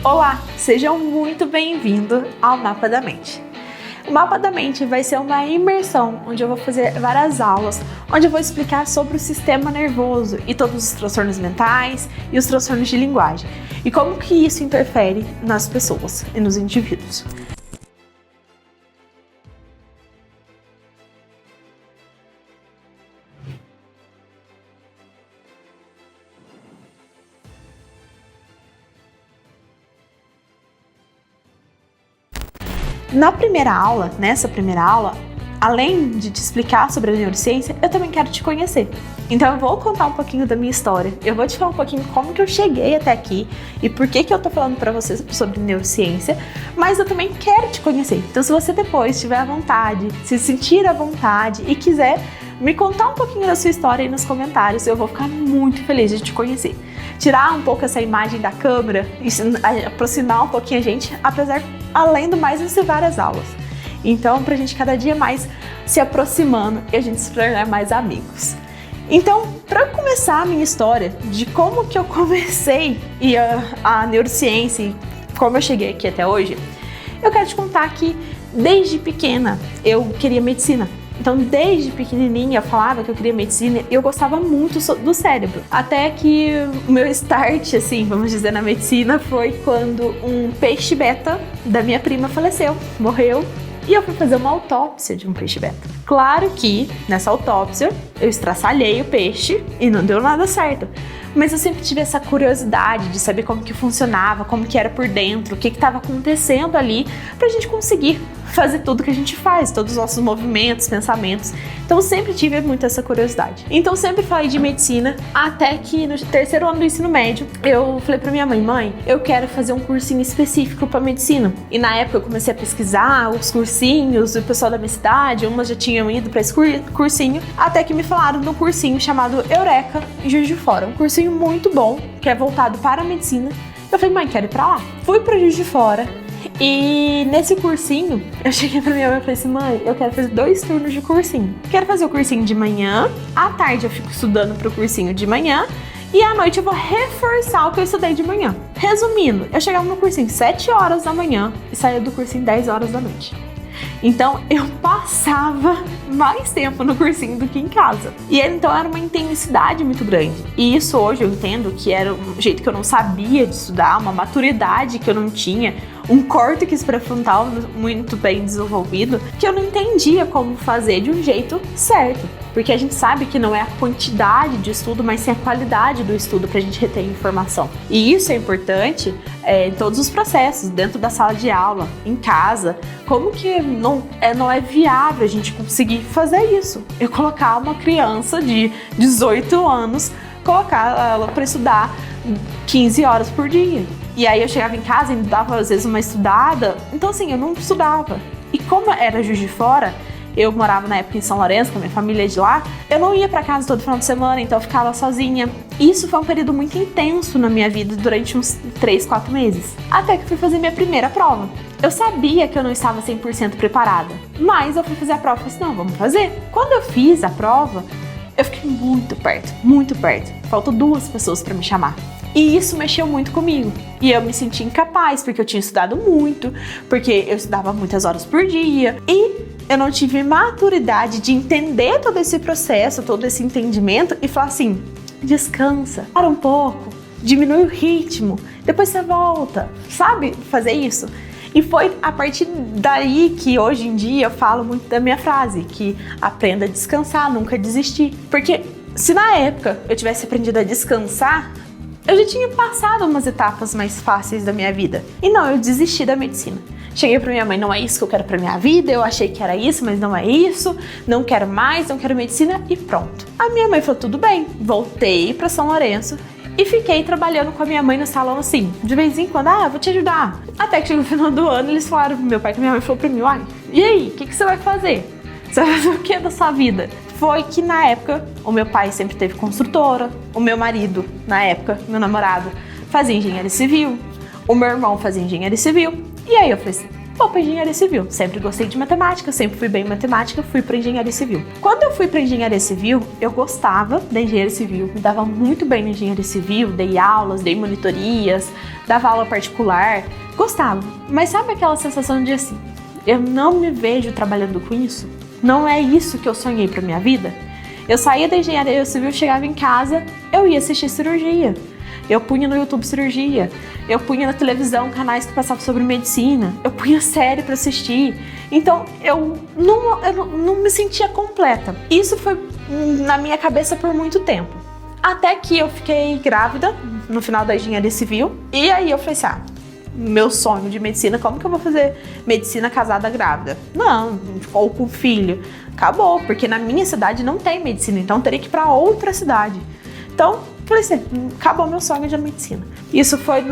Olá, sejam muito bem-vindos ao Mapa da Mente. O Mapa da Mente vai ser uma imersão onde eu vou fazer várias aulas, onde eu vou explicar sobre o sistema nervoso e todos os transtornos mentais e os transtornos de linguagem e como que isso interfere nas pessoas e nos indivíduos. Nessa primeira aula, além de te explicar sobre a neurociência, eu também quero te conhecer. Então eu vou contar um pouquinho da minha história, eu vou te falar um pouquinho como que eu cheguei até aqui e por que eu tô falando pra vocês sobre neurociência, mas eu também quero te conhecer. Então se você depois tiver à vontade, se sentir à vontade e quiser me contar um pouquinho da sua história aí nos comentários, eu vou ficar muito feliz de te conhecer. Tirar um pouco essa imagem da câmera e aproximar um pouquinho a gente, além do mais, vai ser várias aulas. Então, pra gente cada dia mais se aproximando e a gente se tornar mais amigos. Então, para começar a minha história de como que eu comecei a neurociência e como eu cheguei aqui até hoje, eu quero te contar que desde pequena eu queria medicina. Então, desde pequenininha eu falava que eu queria medicina e eu gostava muito do cérebro. Até que o meu start, assim, vamos dizer, na medicina foi quando um peixe beta da minha prima faleceu, morreu. E eu fui fazer uma autópsia de um peixe beta. Claro que nessa autópsia eu estraçalhei o peixe e não deu nada certo. Mas eu sempre tive essa curiosidade de saber como que funcionava, como que era por dentro, o que estava acontecendo ali, pra gente conseguir fazer tudo que a gente faz, todos os nossos movimentos, pensamentos. Então eu sempre tive muito essa curiosidade. Então sempre falei de medicina, até que no terceiro ano do ensino médio, eu falei pra minha mãe, eu quero fazer um cursinho específico pra medicina. E na época eu comecei a pesquisar os cursinhos, o pessoal da minha cidade, umas já tinham ido pra esse cursinho, até que me falaram de um cursinho chamado Eureka, em Juiz de Fora. Um cursinho muito bom, que é voltado para a medicina. Eu falei, mãe, quero ir pra lá. Fui pra Juiz de Fora e nesse cursinho, eu cheguei pra minha mãe e falei assim, mãe, eu quero fazer 2 turnos de cursinho. Quero fazer o cursinho de manhã, à tarde eu fico estudando pro cursinho de manhã e à noite eu vou reforçar o que eu estudei de manhã. Resumindo, eu chegava no cursinho 7 horas da manhã e saía do cursinho 10 horas da noite. Então, eu passava mais tempo no cursinho do que em casa. E então era uma intensidade muito grande. E isso hoje eu entendo que era um jeito que eu não sabia de estudar, uma maturidade que eu não tinha, um córtex pré-frontal muito bem desenvolvido, que eu não entendia como fazer de um jeito certo. Porque a gente sabe que não é a quantidade de estudo, mas sim a qualidade do estudo pra gente reter informação. E isso é importante em todos os processos, dentro da sala de aula, em casa. Como que não é viável a gente conseguir fazer isso? Eu colocar uma criança de 18 anos, colocar ela pra estudar 15 horas por dia. E aí eu chegava em casa e me dava às vezes uma estudada, então assim, eu não estudava. E como era Juiz de Fora, eu morava na época em São Lourenço, com a minha família de lá, eu não ia pra casa todo final de semana, então eu ficava sozinha. Isso foi um período muito intenso na minha vida, durante uns 3, 4 meses. Até que fui fazer minha primeira prova. Eu sabia que eu não estava 100% preparada, mas eu fui fazer a prova e falei assim, não, vamos fazer. Quando eu fiz a prova, eu fiquei muito perto. Faltou 2 pessoas pra me chamar. E isso mexeu muito comigo. E eu me senti incapaz, porque eu tinha estudado muito, porque eu estudava muitas horas por dia. E eu não tive maturidade de entender todo esse processo, todo esse entendimento e falar assim, descansa, para um pouco, diminui o ritmo, depois você volta. Sabe fazer isso? E foi a partir daí que hoje em dia eu falo muito da minha frase, que aprenda a descansar, nunca desistir. Porque se na época eu tivesse aprendido a descansar, eu já tinha passado umas etapas mais fáceis da minha vida. E não, eu desisti da medicina. Cheguei pra minha mãe, não é isso que eu quero pra minha vida, eu achei que era isso, mas não é isso, não quero mais, não quero medicina e pronto. A minha mãe falou, tudo bem, voltei pra São Lourenço e fiquei trabalhando com a minha mãe no salão assim, de vez em quando, vou te ajudar. Até que chegou no final do ano, eles falaram pro meu pai, que minha mãe falou pra mim, e aí, o que você vai fazer? Você vai fazer o que da sua vida? Foi que na época, o meu pai sempre teve construtora, o meu marido, na época, meu namorado, fazia engenharia civil, o meu irmão fazia engenharia civil. E aí eu falei assim, vou para engenharia civil. Sempre gostei de matemática, sempre fui bem em matemática, fui para engenharia civil. Quando eu fui para engenharia civil, eu gostava da engenharia civil, me dava muito bem na engenharia civil, dei aulas, dei monitorias, dava aula particular, gostava. Mas sabe aquela sensação de assim, eu não me vejo trabalhando com isso? Não é isso que eu sonhei para minha vida? Eu saía da engenharia civil, chegava em casa, eu ia assistir cirurgia. Eu punha no YouTube cirurgia, eu punha na televisão canais que passavam sobre medicina, eu punha série para assistir. Então eu não me sentia completa. Isso foi na minha cabeça por muito tempo. Até que eu fiquei grávida no final da engenharia civil. E aí eu falei assim, meu sonho de medicina, como que eu vou fazer medicina casada grávida? Não, ou com filho. Acabou, porque na minha cidade não tem medicina, então eu teria que ir para outra cidade. Então, falei assim, acabou meu sonho de medicina. Isso foi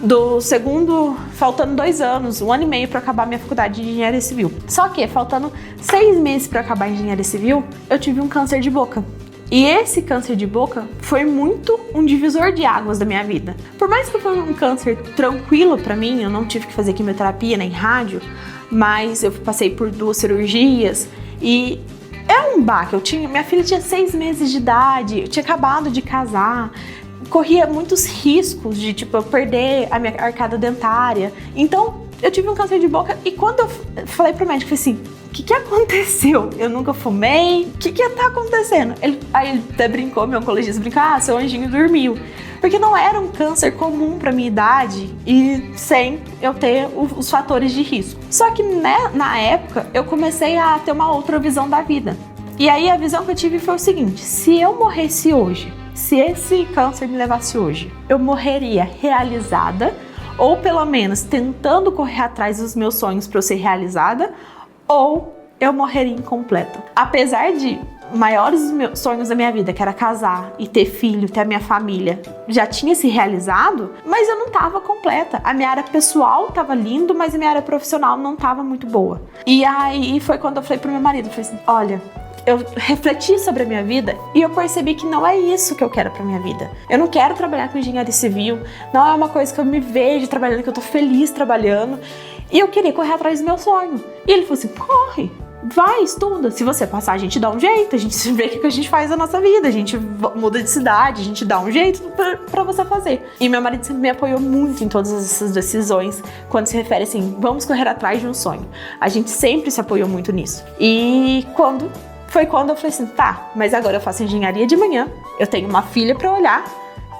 do segundo, faltando 2 anos, 1 ano e meio para acabar minha faculdade de engenharia civil. Só que, faltando 6 meses para acabar a engenharia civil, eu tive um câncer de boca. E esse câncer de boca foi muito um divisor de águas da minha vida. Por mais que foi um câncer tranquilo para mim, eu não tive que fazer quimioterapia nem rádio, mas eu passei por 2 cirurgias e é um baque. Minha filha tinha 6 meses de idade, eu tinha acabado de casar, corria muitos riscos de eu perder a minha arcada dentária. Então, eu tive um câncer de boca e quando eu falei pro médico, eu falei assim, o que aconteceu? Eu nunca fumei, o que tá acontecendo? Aí ele até brincou, meu oncologista brincou, seu anjinho dormiu. Porque não era um câncer comum pra minha idade e sem eu ter os fatores de risco. Só que na época eu comecei a ter uma outra visão da vida. E aí a visão que eu tive foi o seguinte, se eu morresse hoje, se esse câncer me levasse hoje, eu morreria realizada, ou pelo menos tentando correr atrás dos meus sonhos para eu ser realizada, ou eu morreria incompleta. Apesar de maiores meus sonhos da minha vida, que era casar e ter filho, ter a minha família, já tinha se realizado, mas eu não estava completa. A minha área pessoal estava lindo, mas a minha área profissional não estava muito boa. E aí foi quando eu falei pro meu marido, eu falei assim, olha, eu refleti sobre a minha vida e eu percebi que não é isso que eu quero pra minha vida. Eu não quero trabalhar com engenharia civil, não é uma coisa que eu me vejo trabalhando, que eu tô feliz trabalhando. E eu queria correr atrás do meu sonho. E ele falou assim, corre, vai, estuda. Se você passar, a gente dá um jeito, a gente vê o que a gente faz na nossa vida, a gente muda de cidade, a gente dá um jeito pra você fazer. E meu marido sempre me apoiou muito em todas essas decisões, quando se refere assim, vamos correr atrás de um sonho. A gente sempre se apoiou muito nisso. E foi quando eu falei assim, tá, mas agora eu faço engenharia de manhã, eu tenho uma filha pra olhar,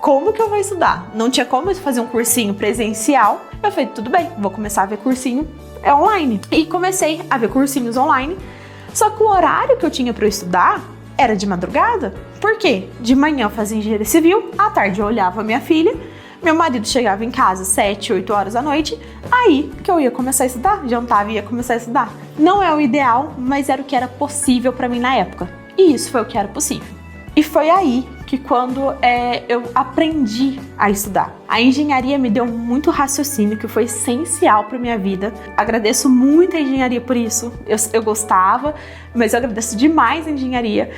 como que eu vou estudar? Não tinha como eu fazer um cursinho presencial. Eu falei, tudo bem, vou começar a ver cursinho online. E comecei a ver cursinhos online, só que o horário que eu tinha pra eu estudar era de madrugada. Por quê? De manhã eu fazia engenharia civil, à tarde eu olhava a minha filha, meu marido chegava em casa 7, 8 horas da noite, aí que eu ia começar a estudar, jantava e ia começar a estudar. Não é o ideal, mas era o que era possível pra mim na época. E isso foi o que era possível. E foi aí que quando eu aprendi a estudar. A engenharia me deu muito raciocínio, que foi essencial para minha vida. Agradeço muito a engenharia por isso. Eu gostava, mas eu agradeço demais a engenharia.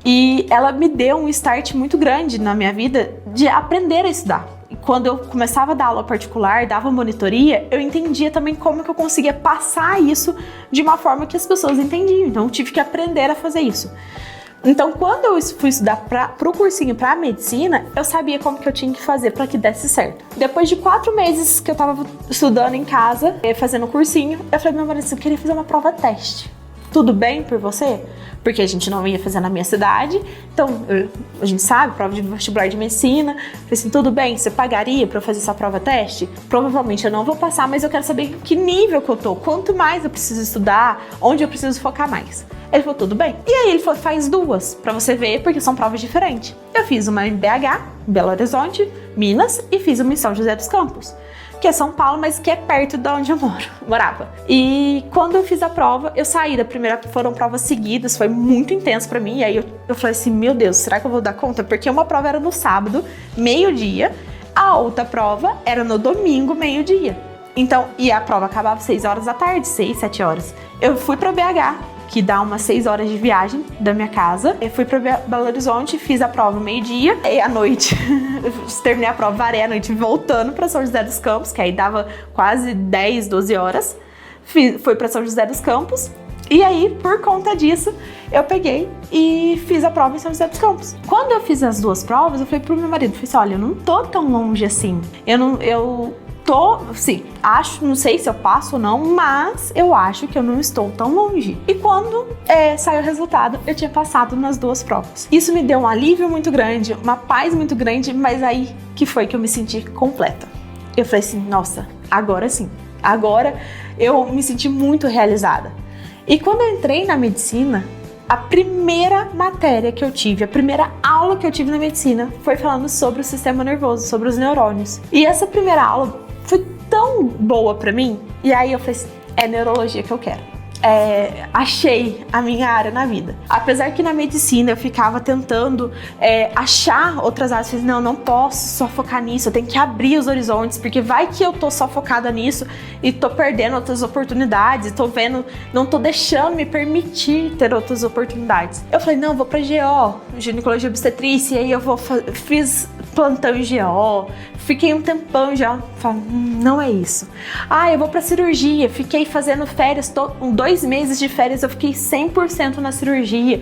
E ela me deu um start muito grande na minha vida de aprender a estudar. E quando eu começava a dar aula particular, dava monitoria, eu entendia também como que eu conseguia passar isso de uma forma que as pessoas entendiam. Então eu tive que aprender a fazer isso. Então, quando eu fui estudar pro cursinho pra medicina, eu sabia como que eu tinha que fazer para que desse certo. Depois de 4 meses que eu tava estudando em casa, fazendo cursinho, eu falei pro meu marido assim, eu queria fazer uma prova teste. Tudo bem por você? Porque a gente não ia fazer na minha cidade, então a gente sabe, prova de vestibular de medicina. Eu falei assim, tudo bem, você pagaria pra eu fazer essa prova teste? Provavelmente eu não vou passar, mas eu quero saber que nível que eu tô, quanto mais eu preciso estudar, onde eu preciso focar mais. Ele falou, tudo bem. E aí ele falou, faz 2 pra você ver, porque são provas diferentes. Eu fiz uma em BH, Belo Horizonte, Minas, e fiz uma em São José dos Campos, que é São Paulo, mas que é perto de onde eu morava. E quando eu fiz a prova, eu saí da primeira, foram provas seguidas, foi muito intenso pra mim, e aí eu falei assim, meu Deus, será que eu vou dar conta? Porque uma prova era no sábado, meio-dia, a outra prova era no domingo, meio-dia. Então, e a prova acabava 6 horas da tarde, 6, 7 horas. Eu fui pra BH, que dá umas 6 horas de viagem da minha casa. Eu fui pra Belo Horizonte, fiz a prova meio-dia, e à noite, terminei a prova, varei à noite voltando pra São José dos Campos, que aí dava quase 10, 12 horas. fui para São José dos Campos. E aí, por conta disso, eu peguei e fiz a prova em São José dos Campos. Quando eu fiz as 2 provas, eu falei pro meu marido, falei assim, olha, eu não tô tão longe assim. Eu tô, sim, não sei se eu passo ou não, mas eu acho que eu não estou tão longe. E quando saiu o resultado, eu tinha passado nas 2 provas. Isso me deu um alívio muito grande, uma paz muito grande, mas aí que foi que eu me senti completa. Eu falei assim, nossa, agora sim. Agora eu me senti muito realizada. E quando eu entrei na medicina, a primeira matéria que eu tive, a primeira aula que eu tive na medicina foi falando sobre o sistema nervoso, sobre os neurônios. E essa primeira aula foi tão boa pra mim, e aí eu falei assim, é neurologia que eu quero. Achei a minha área na vida. Apesar que na medicina eu ficava tentando achar outras áreas, eu falei, não posso só focar nisso, eu tenho que abrir os horizontes, porque vai que eu tô só focada nisso e tô perdendo outras oportunidades, tô vendo, não tô deixando me permitir ter outras oportunidades. Eu falei, não, eu vou pra GO, ginecologia obstetrícia, e aí eu fiz plantão em GO, fiquei um tempão já, falei, não é isso. Eu vou pra cirurgia, fiquei fazendo férias, 2 meses de férias, eu fiquei 100% na cirurgia,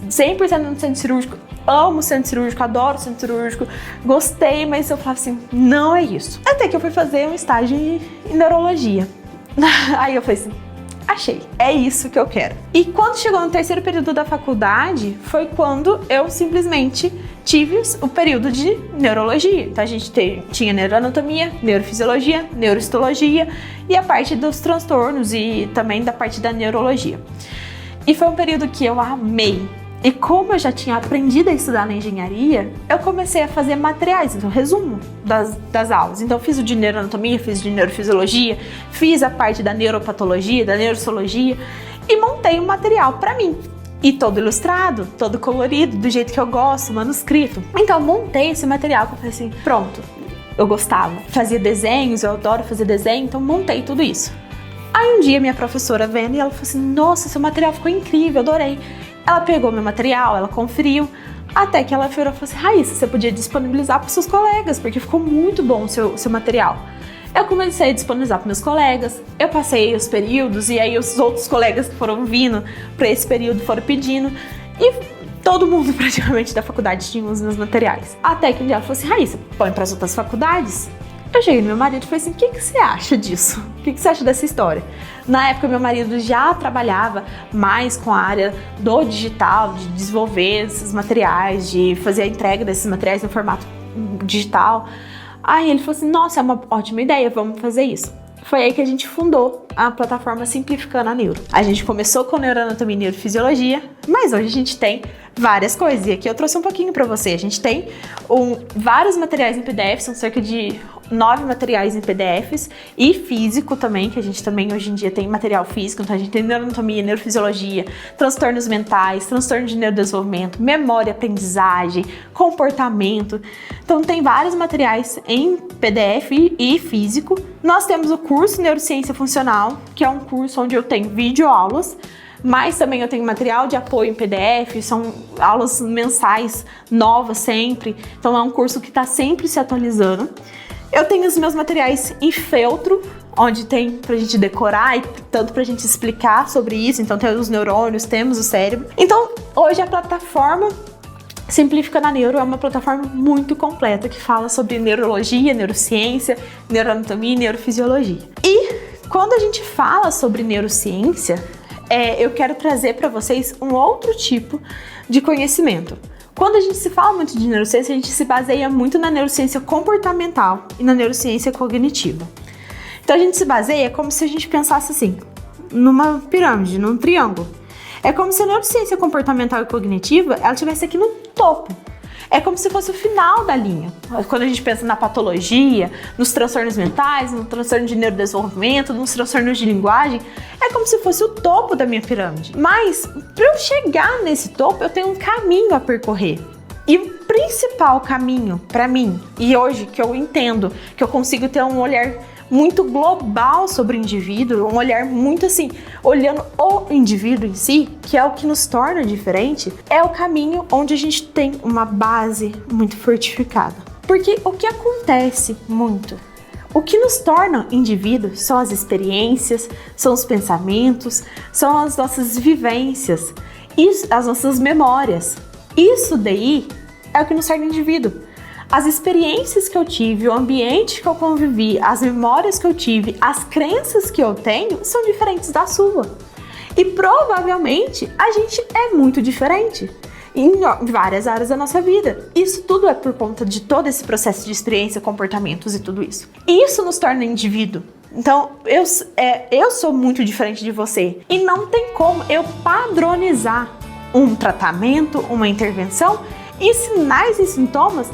100% no centro cirúrgico, amo centro cirúrgico, adoro centro cirúrgico, gostei, mas eu falava assim, não é isso. Até que eu fui fazer um estágio em neurologia. Aí eu falei assim, achei, é isso que eu quero. E quando chegou no 3º período da faculdade, foi quando eu simplesmente tive o período de neurologia. Então a gente tinha neuroanatomia, neurofisiologia, neurohistologia e a parte dos transtornos e também da parte da neurologia. E foi um período que eu amei. E como eu já tinha aprendido a estudar na engenharia, eu comecei a fazer materiais, então resumo das aulas. Então eu fiz o de neuroanatomia, fiz o de neurofisiologia, fiz a parte da neuropatologia, da neurologia e montei um material para mim. E todo ilustrado, todo colorido, do jeito que eu gosto, manuscrito. Então eu montei esse material que eu falei assim, pronto, eu gostava. Fazia desenhos, eu adoro fazer desenho, então montei tudo isso. Aí um dia minha professora vendo e ela falou assim, nossa, seu material ficou incrível, adorei. Ela pegou meu material, ela conferiu, até que ela virou e falou assim, Raíssa, você podia disponibilizar para os seus colegas, porque ficou muito bom o seu material. Eu comecei a disponibilizar para meus colegas, eu passei os períodos e aí os outros colegas que foram vindo para esse período foram pedindo e todo mundo praticamente da faculdade tinha os meus materiais. Até que um dia ela falou assim, Raíssa, põe para as outras faculdades? Eu cheguei no meu marido e falei assim, o que você acha disso? O que você acha dessa história? Na época, meu marido já trabalhava mais com a área do digital, de desenvolver esses materiais, de fazer a entrega desses materiais no formato digital. Aí ele falou assim, nossa, é uma ótima ideia, vamos fazer isso. Foi aí que a gente fundou a plataforma Simplificando a Neuro. A gente começou com neuroanatomia e neurofisiologia, mas hoje a gente tem várias coisas. E aqui eu trouxe um pouquinho para você. A gente tem vários materiais em PDF, são cerca de 9 materiais em PDFs e físico também, que a gente também hoje em dia tem material físico, então a gente tem neuroanatomia, neurofisiologia, transtornos mentais, transtorno de neurodesenvolvimento, memória, aprendizagem, comportamento. Então tem vários materiais em PDF e físico. Nós temos o curso Neurociência Funcional, que é um curso onde eu tenho videoaulas, mas também eu tenho material de apoio em PDF, são aulas mensais novas sempre, então é um curso que está sempre se atualizando. Eu tenho os meus materiais em feltro, onde tem pra gente decorar e tanto pra gente explicar sobre isso. Então temos os neurônios, temos o cérebro. Então hoje a plataforma Simplificando a Neuro é uma plataforma muito completa que fala sobre neurologia, neurociência, neuroanatomia e neurofisiologia. E quando a gente fala sobre neurociência, eu quero trazer para vocês um outro tipo de conhecimento. Quando a gente se fala muito de neurociência, a gente se baseia muito na neurociência comportamental e na neurociência cognitiva. Então a gente se baseia como se a gente pensasse assim, numa pirâmide, num triângulo. É como se a neurociência comportamental e cognitiva, ela estivesse aqui no topo. É como se fosse o final da linha. Quando a gente pensa na patologia, nos transtornos mentais, no transtorno de neurodesenvolvimento, nos transtornos de linguagem, é como se fosse o topo da minha pirâmide. Mas, para eu chegar nesse topo, eu tenho um caminho a percorrer. E o principal caminho para mim, e hoje que eu entendo, que eu consigo ter um olhar muito global sobre o indivíduo, um olhar muito assim, olhando o indivíduo em si, que é o que nos torna diferente, é o caminho onde a gente tem uma base muito fortificada. Porque o que acontece muito? O que nos torna indivíduos são as experiências, são os pensamentos, são as nossas vivências, as nossas memórias. Isso daí é o que nos torna indivíduo. As experiências que eu tive, o ambiente que eu convivi, as memórias que eu tive, as crenças que eu tenho são diferentes da sua. E provavelmente a gente é muito diferente em várias áreas da nossa vida. Isso tudo é por conta de todo esse processo de experiência, comportamentos e tudo isso. E isso nos torna indivíduo. Então, eu sou muito diferente de você. E não tem como eu padronizar um tratamento, uma intervenção e sinais e sintomas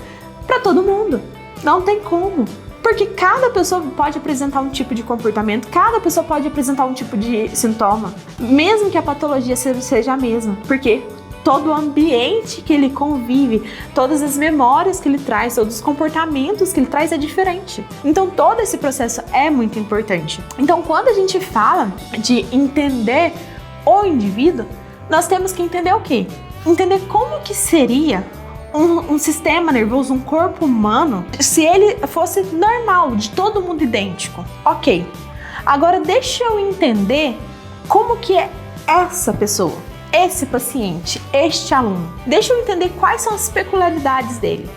para todo mundo. Não tem como. Porque cada pessoa pode apresentar um tipo de comportamento, cada pessoa pode apresentar um tipo de sintoma, mesmo que a patologia seja a mesma. Porque todo o ambiente que ele convive, todas as memórias que ele traz, todos os comportamentos que ele traz é diferente. Então todo esse processo é muito importante. Então quando a gente fala de entender o indivíduo, nós temos que entender o quê? Entender como que seria um sistema nervoso, um corpo humano, se ele fosse normal, de todo mundo idêntico. Ok. Agora deixa eu entender como que é essa pessoa, esse paciente, este aluno. Deixa eu entender quais são as peculiaridades dele.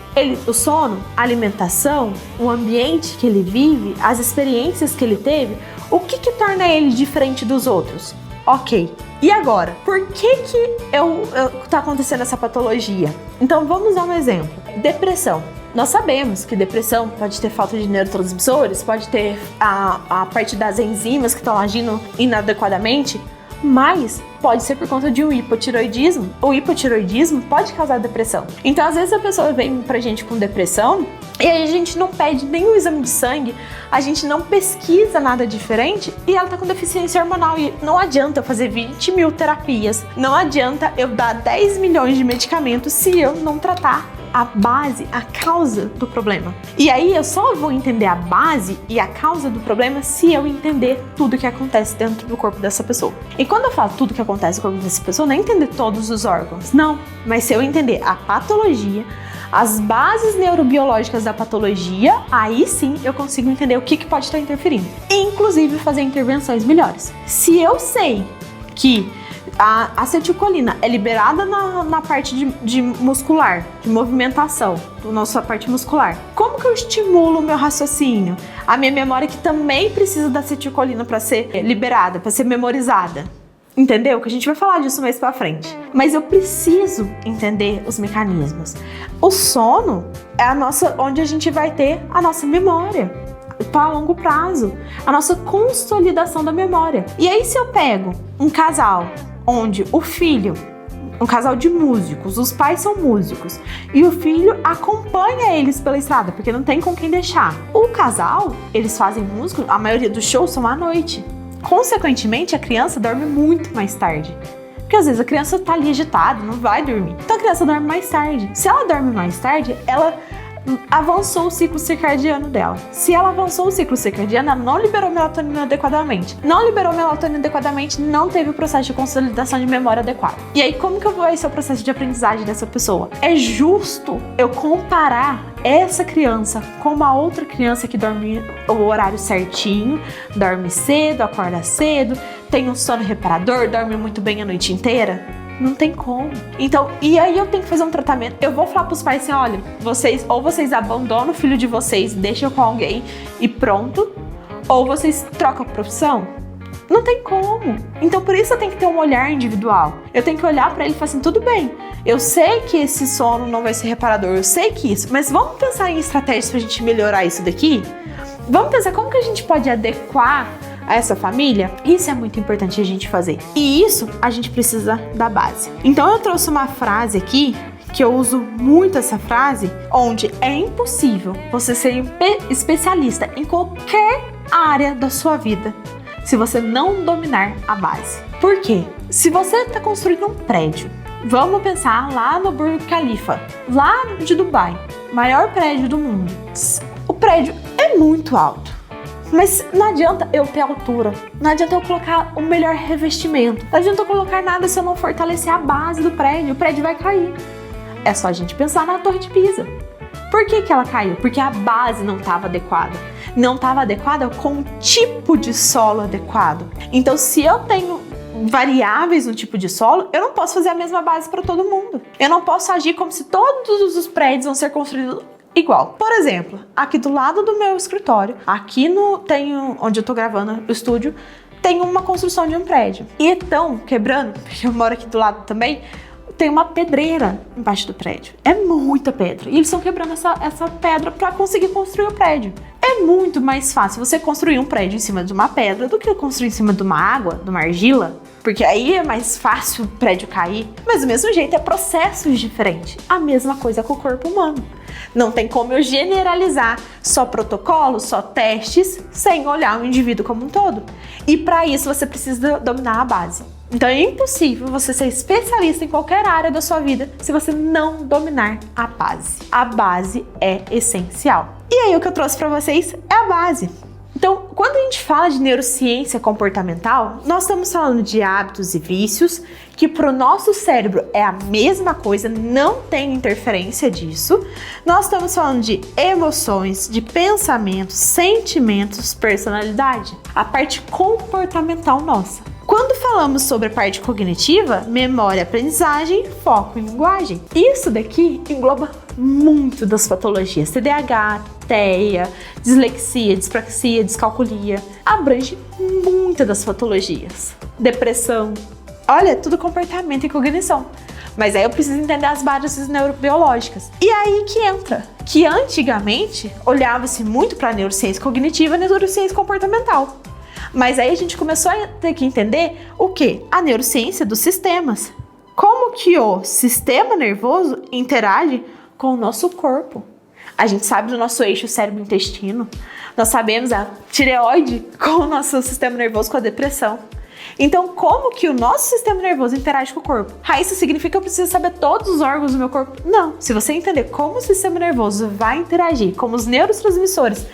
O sono, a alimentação, o ambiente que ele vive, as experiências que ele teve, o que torna ele diferente dos outros? Ok. E agora, por que tá acontecendo essa patologia? Então vamos dar um exemplo. Depressão. Nós sabemos que depressão pode ter falta de neurotransmissores, pode ter a parte das enzimas que estão agindo inadequadamente, mas pode ser por conta de um hipotireoidismo. O hipotireoidismo pode causar depressão. Então, às vezes a pessoa vem pra gente com depressão e aí a gente não pede nenhum exame de sangue, a gente não pesquisa nada diferente e ela tá com deficiência hormonal. E não adianta eu fazer 20 mil terapias, não adianta eu dar 10 milhões de medicamentos se eu não tratar a base, a causa do problema. E aí eu só vou entender a base e a causa do problema se eu entender tudo que acontece dentro do corpo dessa pessoa. E quando eu falo tudo que acontece no corpo dessa pessoa, não é entender todos os órgãos, não. Mas se eu entender a patologia, as bases neurobiológicas da patologia, aí sim eu consigo entender o que pode estar interferindo. E, inclusive, fazer intervenções melhores. Se eu sei que a acetilcolina é liberada na parte de muscular, de movimentação, da nossa parte muscular. Como que eu estimulo o meu raciocínio? A minha memória que também precisa da acetilcolina para ser liberada, para ser memorizada. Entendeu? Que a gente vai falar disso mais pra frente. Mas eu preciso entender os mecanismos. O sono é onde a gente vai ter a nossa memória para longo prazo, a nossa consolidação da memória. E aí se eu pego um casal onde o filho, um casal de músicos, os pais são músicos e o filho acompanha eles pela estrada, porque não tem com quem deixar. O casal, eles fazem música, a maioria dos shows são à noite. Consequentemente, a criança dorme muito mais tarde. Porque às vezes a criança tá ali agitada, não vai dormir. Então a criança dorme mais tarde. Se ela dorme mais tarde, ela avançou o ciclo circadiano dela. Se ela avançou o ciclo circadiano, ela não liberou melatonina adequadamente. Não liberou melatonina adequadamente, não teve o processo de consolidação de memória adequado. E aí, como que vai ser o processo de aprendizagem dessa pessoa? É justo eu comparar essa criança com uma outra criança que dorme o horário certinho, dorme cedo, acorda cedo, tem um sono reparador, dorme muito bem a noite inteira? Não tem como. Então, e aí eu tenho que fazer um tratamento. Eu vou falar pros pais assim, olha, vocês abandonam o filho de vocês, deixam com alguém e pronto, ou vocês trocam a profissão. Não tem como. Então, por isso eu tenho que ter um olhar individual. Eu tenho que olhar pra ele e falar assim, tudo bem, eu sei que esse sono não vai ser reparador, eu sei que isso, mas vamos pensar em estratégias pra gente melhorar isso daqui? Vamos pensar como que a gente pode adequar a essa família? Isso é muito importante a gente fazer. E isso a gente precisa da base. Então eu trouxe uma frase aqui, que eu uso muito essa frase, onde é impossível você ser especialista em qualquer área da sua vida se você não dominar a base. Por quê? Se você está construindo um prédio, vamos pensar lá no Burj Khalifa, lá de Dubai, maior prédio do mundo. O prédio é muito alto. Mas não adianta eu ter altura, não adianta eu colocar o melhor revestimento, não adianta eu colocar nada se eu não fortalecer a base do prédio, o prédio vai cair. É só a gente pensar na Torre de Pisa. Por que ela caiu? Porque a base não estava adequada. não estava adequada com o tipo de solo adequado. Então, se eu tenho variáveis no tipo de solo, eu não posso fazer a mesma base para todo mundo. Eu não posso agir como se todos os prédios vão ser construídos igual. Por exemplo, aqui do lado do meu escritório, onde eu tô gravando o estúdio, tem uma construção de um prédio. E estão quebrando, porque eu moro aqui do lado também, tem uma pedreira embaixo do prédio. É muita pedra. E eles estão quebrando essa pedra para conseguir construir o prédio. É muito mais fácil você construir um prédio em cima de uma pedra do que construir em cima de uma água, de uma argila. Porque aí é mais fácil o prédio cair. Mas do mesmo jeito, é processos diferentes. A mesma coisa com o corpo humano. Não tem como eu generalizar só protocolos, só testes, sem olhar o indivíduo como um todo. E para isso você precisa dominar a base. Então é impossível você ser especialista em qualquer área da sua vida se você não dominar a base. A base é essencial. E aí o que eu trouxe para vocês é a base. Então, quando a gente fala de neurociência comportamental, nós estamos falando de hábitos e vícios, que para o nosso cérebro é a mesma coisa, não tem interferência disso. Nós estamos falando de emoções, de pensamentos, sentimentos, personalidade, a parte comportamental nossa. Quando falamos sobre a parte cognitiva, memória, aprendizagem, foco em linguagem, isso daqui engloba muito das patologias, TDAH, TEA, dislexia, dispraxia, descalculia, abrange muitas das patologias. Depressão, olha, é tudo comportamento e cognição. Mas aí eu preciso entender as bases neurobiológicas. E aí que entra, que antigamente olhava-se muito para a neurociência cognitiva e a neurociência comportamental. Mas aí a gente começou a ter que entender o quê? A neurociência dos sistemas. Como que o sistema nervoso interage com o nosso corpo. A gente sabe do nosso eixo cérebro-intestino. Nós sabemos a tireoide com o nosso sistema nervoso, com a depressão. Então, como que o nosso sistema nervoso interage com o corpo? Isso significa que eu preciso saber todos os órgãos do meu corpo? Não. Se você entender como o sistema nervoso vai interagir, como os neurotransmissores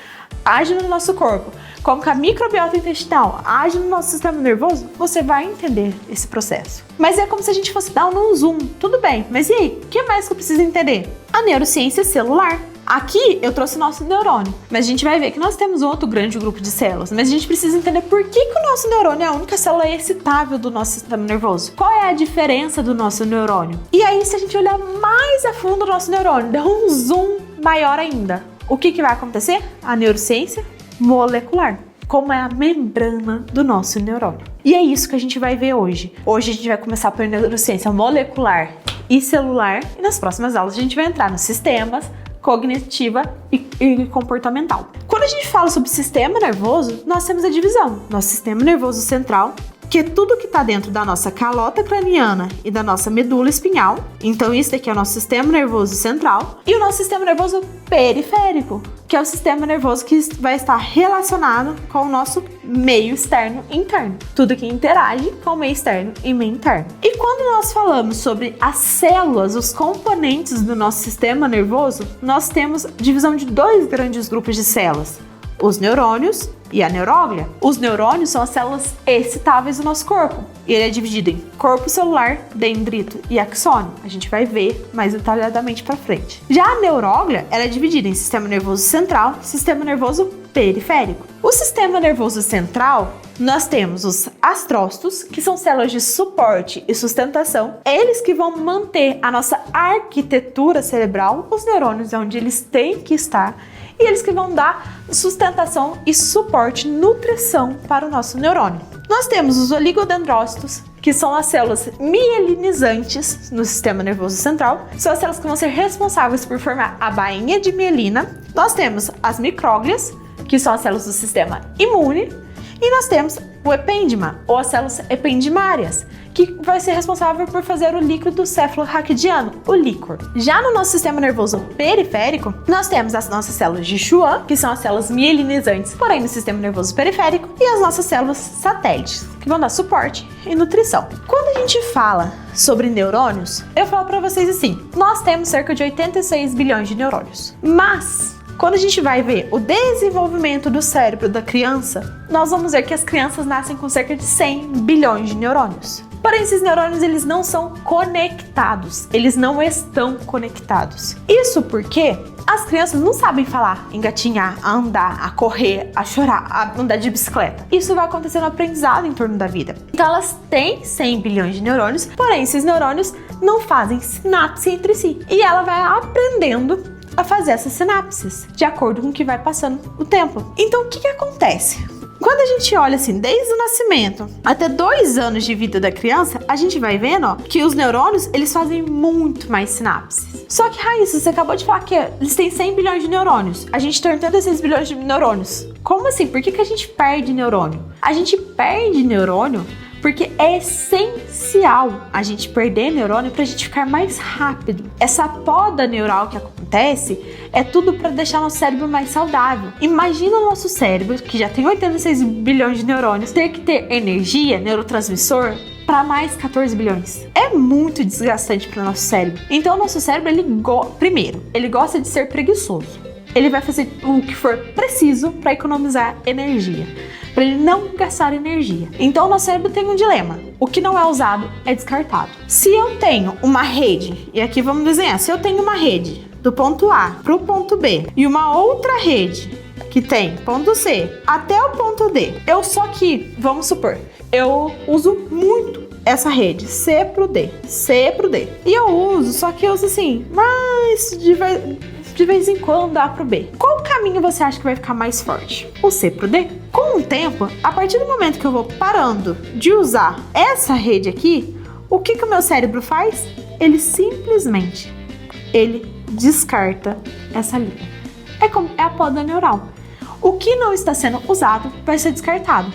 agem no nosso corpo, como que a microbiota intestinal age no nosso sistema nervoso, você vai entender esse processo. Mas é como se a gente fosse dar um zoom. Tudo bem, mas e aí? O que mais que eu preciso entender? A neurociência celular. Aqui eu trouxe o nosso neurônio, mas a gente vai ver que nós temos outro grande grupo de células, mas a gente precisa entender por que o nosso neurônio é a única célula excitável do nosso sistema nervoso. Qual é a diferença do nosso neurônio? E aí, se a gente olhar mais a fundo o nosso neurônio, dar um zoom maior ainda, o que vai acontecer? A neurociência molecular, como é a membrana do nosso neurônio. E é isso que a gente vai ver hoje. Hoje a gente vai começar por neurociência molecular e celular, e nas próximas aulas a gente vai entrar nos sistemas, cognitiva e comportamental. Quando a gente fala sobre sistema nervoso, nós temos a divisão. Nosso sistema nervoso central, que é tudo que está dentro da nossa calota craniana e da nossa medula espinhal. Então isso daqui é o nosso sistema nervoso central. E o nosso sistema nervoso periférico, que é o sistema nervoso que vai estar relacionado com o nosso meio externo e interno. Tudo que interage com o meio externo e meio interno. E quando nós falamos sobre as células, os componentes do nosso sistema nervoso, nós temos divisão de dois grandes grupos de células. Os neurônios e a neuróglia. Os neurônios são as células excitáveis do nosso corpo. E ele é dividido em corpo celular, dendrito e axônio. A gente vai ver mais detalhadamente para frente. Já a neuróglia, ela é dividida em sistema nervoso central e sistema nervoso periférico. O sistema nervoso central, nós temos os astrócitos, que são células de suporte e sustentação. Eles que vão manter a nossa arquitetura cerebral. Os neurônios é onde eles têm que estar. E eles que vão dar sustentação e suporte, nutrição para o nosso neurônio. Nós temos os oligodendrócitos, que são as células mielinizantes no sistema nervoso central. São as células que vão ser responsáveis por formar a bainha de mielina. Nós temos as micróglias, que são as células do sistema imune. E nós temos o epêndima, ou as células ependimárias, que vai ser responsável por fazer o líquido cefalorraquidiano, o líquor. Já no nosso sistema nervoso periférico, nós temos as nossas células de Schwann, que são as células mielinizantes, porém no sistema nervoso periférico, e as nossas células satélites, que vão dar suporte e nutrição. Quando a gente fala sobre neurônios, eu falo para vocês assim, nós temos cerca de 86 bilhões de neurônios, mas quando a gente vai ver o desenvolvimento do cérebro da criança, nós vamos ver que as crianças nascem com cerca de 100 bilhões de neurônios. Porém, esses neurônios, eles não são conectados. Eles não estão conectados. Isso porque as crianças não sabem falar, engatinhar, a andar, a correr, a chorar, a andar de bicicleta. Isso vai acontecer no aprendizado em torno da vida. Então elas têm 100 bilhões de neurônios, porém esses neurônios não fazem sinapse entre si. E ela vai aprendendo a fazer essas sinapses de acordo com o que vai passando o tempo. Então o que acontece? Quando a gente olha assim, desde o nascimento até 2 anos de vida da criança, a gente vai vendo, ó, que os neurônios, eles fazem muito mais sinapses. Só que, Raíssa, você acabou de falar que eles têm 100 bilhões de neurônios. A gente tem 86 bilhões de neurônios. Como assim? Por que a gente perde neurônio? A gente perde neurônio porque é essencial a gente perder neurônio para a gente ficar mais rápido. Essa poda neural que acontece é tudo para deixar nosso cérebro mais saudável. Imagina o nosso cérebro, que já tem 86 bilhões de neurônios, ter que ter energia, neurotransmissor, para mais 14 bilhões. É muito desgastante para o nosso cérebro. Então, o nosso cérebro, primeiro, ele gosta de ser preguiçoso. Ele vai fazer o que for preciso para economizar energia, para ele não gastar energia. Então, o nosso cérebro tem um dilema. O que não é usado é descartado. Se eu tenho uma rede, e aqui vamos desenhar, se eu tenho uma rede do ponto A para o ponto B e uma outra rede que tem ponto C até o ponto D, vamos supor, eu uso muito essa rede, C pro D. E eu uso, só que eu uso assim, mas de vez em quando A pro B. Qual caminho você acha que vai ficar mais forte? O C pro D? Com o tempo, a partir do momento que eu vou parando de usar essa rede aqui, o que o meu cérebro faz? Ele simplesmente descarta essa linha. É a poda neural. O que não está sendo usado vai ser descartado.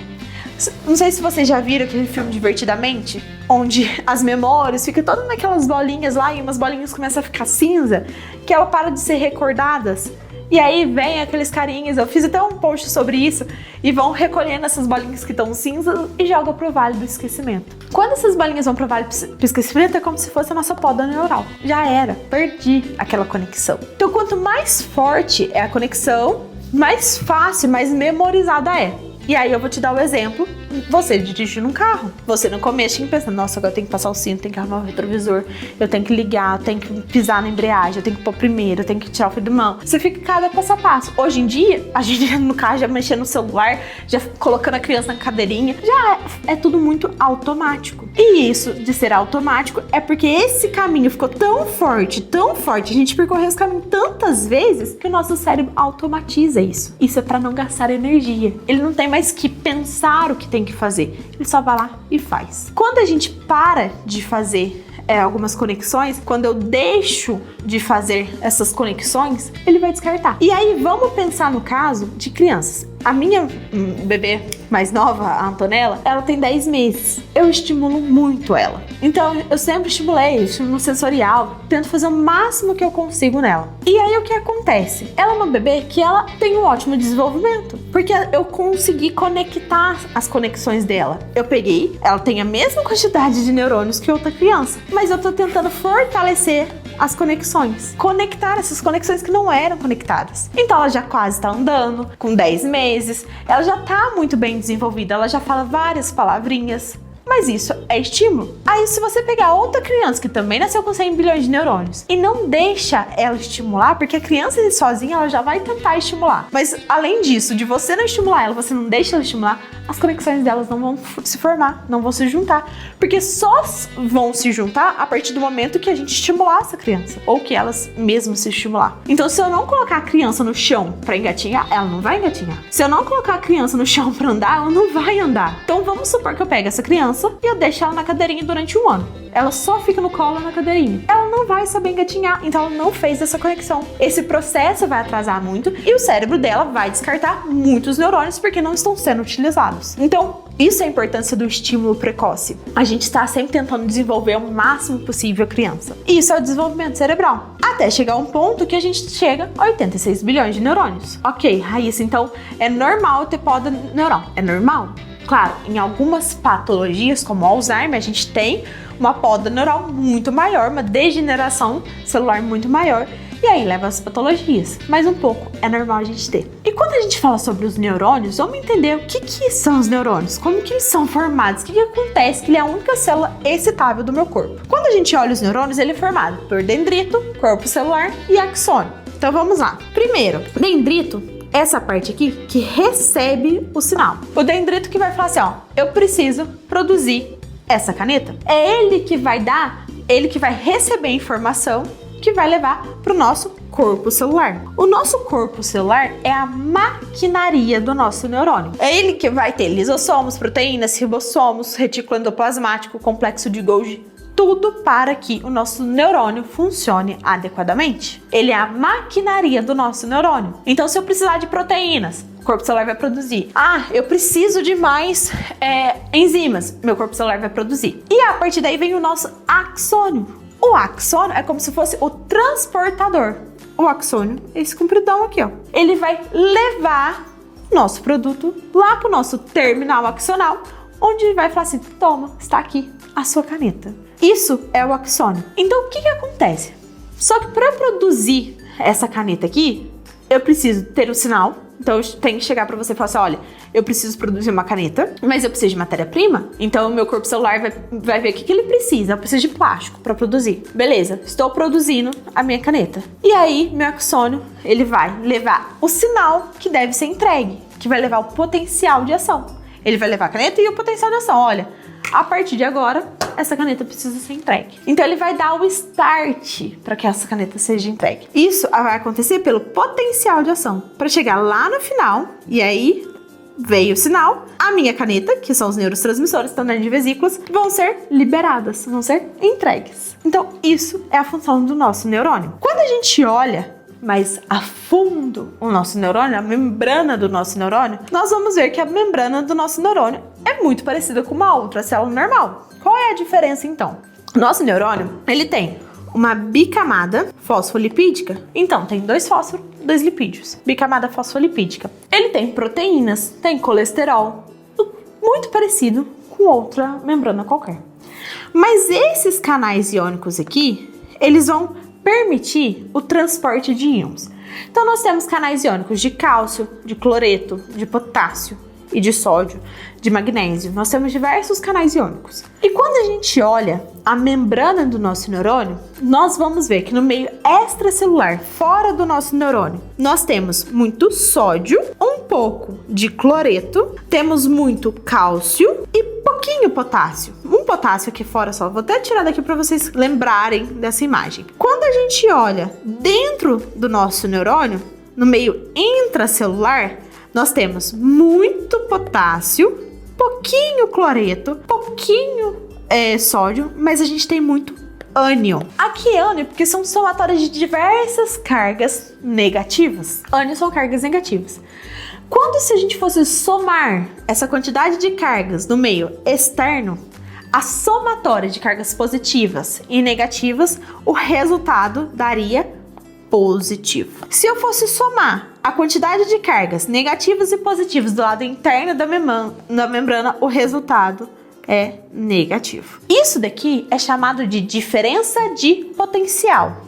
Não sei se vocês já viram aquele filme Divertidamente, onde as memórias ficam todas naquelas bolinhas lá e umas bolinhas começam a ficar cinza, que ela para de ser recordadas. E aí vem aqueles carinhas, eu fiz até um post sobre isso, e vão recolhendo essas bolinhas que estão cinzas e jogam pro vale do esquecimento. Quando essas bolinhas vão pro vale do esquecimento, é como se fosse a nossa poda neural. Já era, perdi aquela conexão. Então, quanto mais forte é a conexão, mais fácil, mais memorizada é. E aí eu vou te dar o exemplo, você dirigindo um carro. Você no começo tinha que pensar, nossa, agora eu tenho que passar o cinto, tenho que arrumar o retrovisor, eu tenho que ligar, eu tenho que pisar na embreagem, eu tenho que pôr primeiro, eu tenho que tirar o freio de mão. Você fica cada passo a passo. Hoje em dia, a gente no carro já mexendo no celular, já colocando a criança na cadeirinha, já é tudo muito automático. E isso de ser automático é porque esse caminho ficou tão forte, a gente percorreu esse caminho tantas vezes que o nosso cérebro automatiza isso. Isso é para não gastar energia. Ele não tem mais que pensar o que tem que fazer. Ele só vai lá e faz. Quando a gente para de fazer algumas conexões, quando eu deixo de fazer essas conexões, ele vai descartar. E aí vamos pensar no caso de crianças. A minha bebê mais nova, a Antonella, ela tem 10 meses. Eu estimulo muito ela. Então, eu sempre estímulo sensorial, tento fazer o máximo que eu consigo nela. E aí, o que acontece? Ela é uma bebê que ela tem um ótimo desenvolvimento, porque eu consegui conectar as conexões dela. Ela tem a mesma quantidade de neurônios que outra criança, mas eu tô tentando fortalecer as conexões. Conectar essas conexões que não eram conectadas. Então ela já quase tá andando, com 10 meses, ela já tá muito bem desenvolvida, ela já fala várias palavrinhas. Mas isso é estímulo. Aí se você pegar outra criança que também nasceu com 100 bilhões de neurônios e não deixa ela estimular, porque a criança sozinha ela já vai tentar estimular. Mas além disso, de você não estimular ela, você não deixa ela estimular, as conexões delas não vão se formar, não vão se juntar. Porque só vão se juntar a partir do momento que a gente estimular essa criança. Ou que elas mesmas se estimular. Então se eu não colocar a criança no chão pra engatinhar, ela não vai engatinhar. Se eu não colocar a criança no chão pra andar, ela não vai andar. Então vamos supor que eu pego essa criança e eu deixo ela na cadeirinha durante 1 ano. Ela só fica no colo na cadeirinha. Ela não vai saber engatinhar, então ela não fez essa conexão. Esse processo vai atrasar muito e o cérebro dela vai descartar muitos neurônios porque não estão sendo utilizados. Então, isso é a importância do estímulo precoce. A gente está sempre tentando desenvolver o máximo possível a criança. E isso é o desenvolvimento cerebral. Até chegar a um ponto que a gente chega a 86 bilhões de neurônios. Ok, Raíssa, então é normal ter poda neural. É normal? Claro, em algumas patologias, como Alzheimer, a gente tem uma poda neural muito maior, uma degeneração celular muito maior, E aí leva às patologias, mas um pouco é normal a gente ter. E quando a gente fala sobre os neurônios, vamos entender o que são os neurônios, como que eles são formados, o que acontece, que ele é a única célula excitável do meu corpo. Quando a gente olha os neurônios, ele é formado por dendrito, corpo celular e axônio. Então vamos lá. Primeiro, dendrito, essa parte aqui que recebe o sinal. O dendrito que vai falar assim, ó, eu preciso produzir essa caneta. É ele que vai receber a informação que vai levar para o nosso corpo celular. O nosso corpo celular é a maquinaria do nosso neurônio. É ele que vai ter lisossomos, proteínas, ribossomos, retículo endoplasmático, complexo de Golgi, tudo para que o nosso neurônio funcione adequadamente. Ele é a maquinaria do nosso neurônio. Então, se eu precisar de proteínas, o corpo celular vai produzir. Ah, eu preciso de mais enzimas, meu corpo celular vai produzir. E a partir daí vem o nosso axônio. O axônio é como se fosse o transportador. O axônio é esse compridão aqui, ó. Ele vai levar o nosso produto lá para o nosso terminal axonal, onde vai falar assim, toma, está aqui a sua caneta. Isso é o axônio. Então, o que acontece? Só que para produzir essa caneta aqui, eu preciso ter o sinal. Então, eu tenho que chegar para você e falar assim, olha, eu preciso produzir uma caneta, mas eu preciso de matéria-prima. Então, o meu corpo celular vai ver o que ele precisa. Eu preciso de plástico para produzir. Beleza, estou produzindo a minha caneta. E aí, meu axônio, ele vai levar o sinal que deve ser entregue, que vai levar o potencial de ação. Ele vai levar a caneta e o potencial de ação. Olha, a partir de agora, essa caneta precisa ser entregue. Então, ele vai dar o start para que essa caneta seja entregue. Isso vai acontecer pelo potencial de ação, para chegar lá no final, e aí veio o sinal, a minha caneta, que são os neurotransmissores, também de vesículas, vão ser liberadas, vão ser entregues. Então, isso é a função do nosso neurônio. Quando a gente olha mais a fundo o nosso neurônio, a membrana do nosso neurônio, nós vamos ver que a membrana do nosso neurônio é muito parecida com uma outra célula normal. Qual é a diferença, então? O nosso neurônio, ele tem uma bicamada fosfolipídica. Então, tem 2 fósforos, 2 lipídios. Bicamada fosfolipídica. Ele tem proteínas, tem colesterol, muito parecido com outra membrana qualquer. Mas esses canais iônicos aqui, eles vão permitir o transporte de íons. Então, nós temos canais iônicos de cálcio, de cloreto, de potássio e de sódio, de magnésio. Nós temos diversos canais iônicos. E quando a gente olha a membrana do nosso neurônio, nós vamos ver que no meio extracelular, fora do nosso neurônio, nós temos muito sódio, um pouco de cloreto, temos muito cálcio e pouquinho potássio. Um potássio aqui fora só. Vou até tirar daqui para vocês lembrarem dessa imagem. Quando a gente olha dentro do nosso neurônio, no meio intracelular, nós temos muito potássio, pouquinho cloreto, pouquinho sódio, mas a gente tem muito ânion. Aqui ânion porque são somatórias de diversas cargas negativas. Ânion são cargas negativas. Quando se a gente fosse somar essa quantidade de cargas no meio externo, a somatória de cargas positivas e negativas, o resultado daria positivo. Se eu fosse somar a quantidade de cargas negativas e positivas do lado interno da membrana, o resultado é negativo. Isso daqui é chamado de diferença de potencial.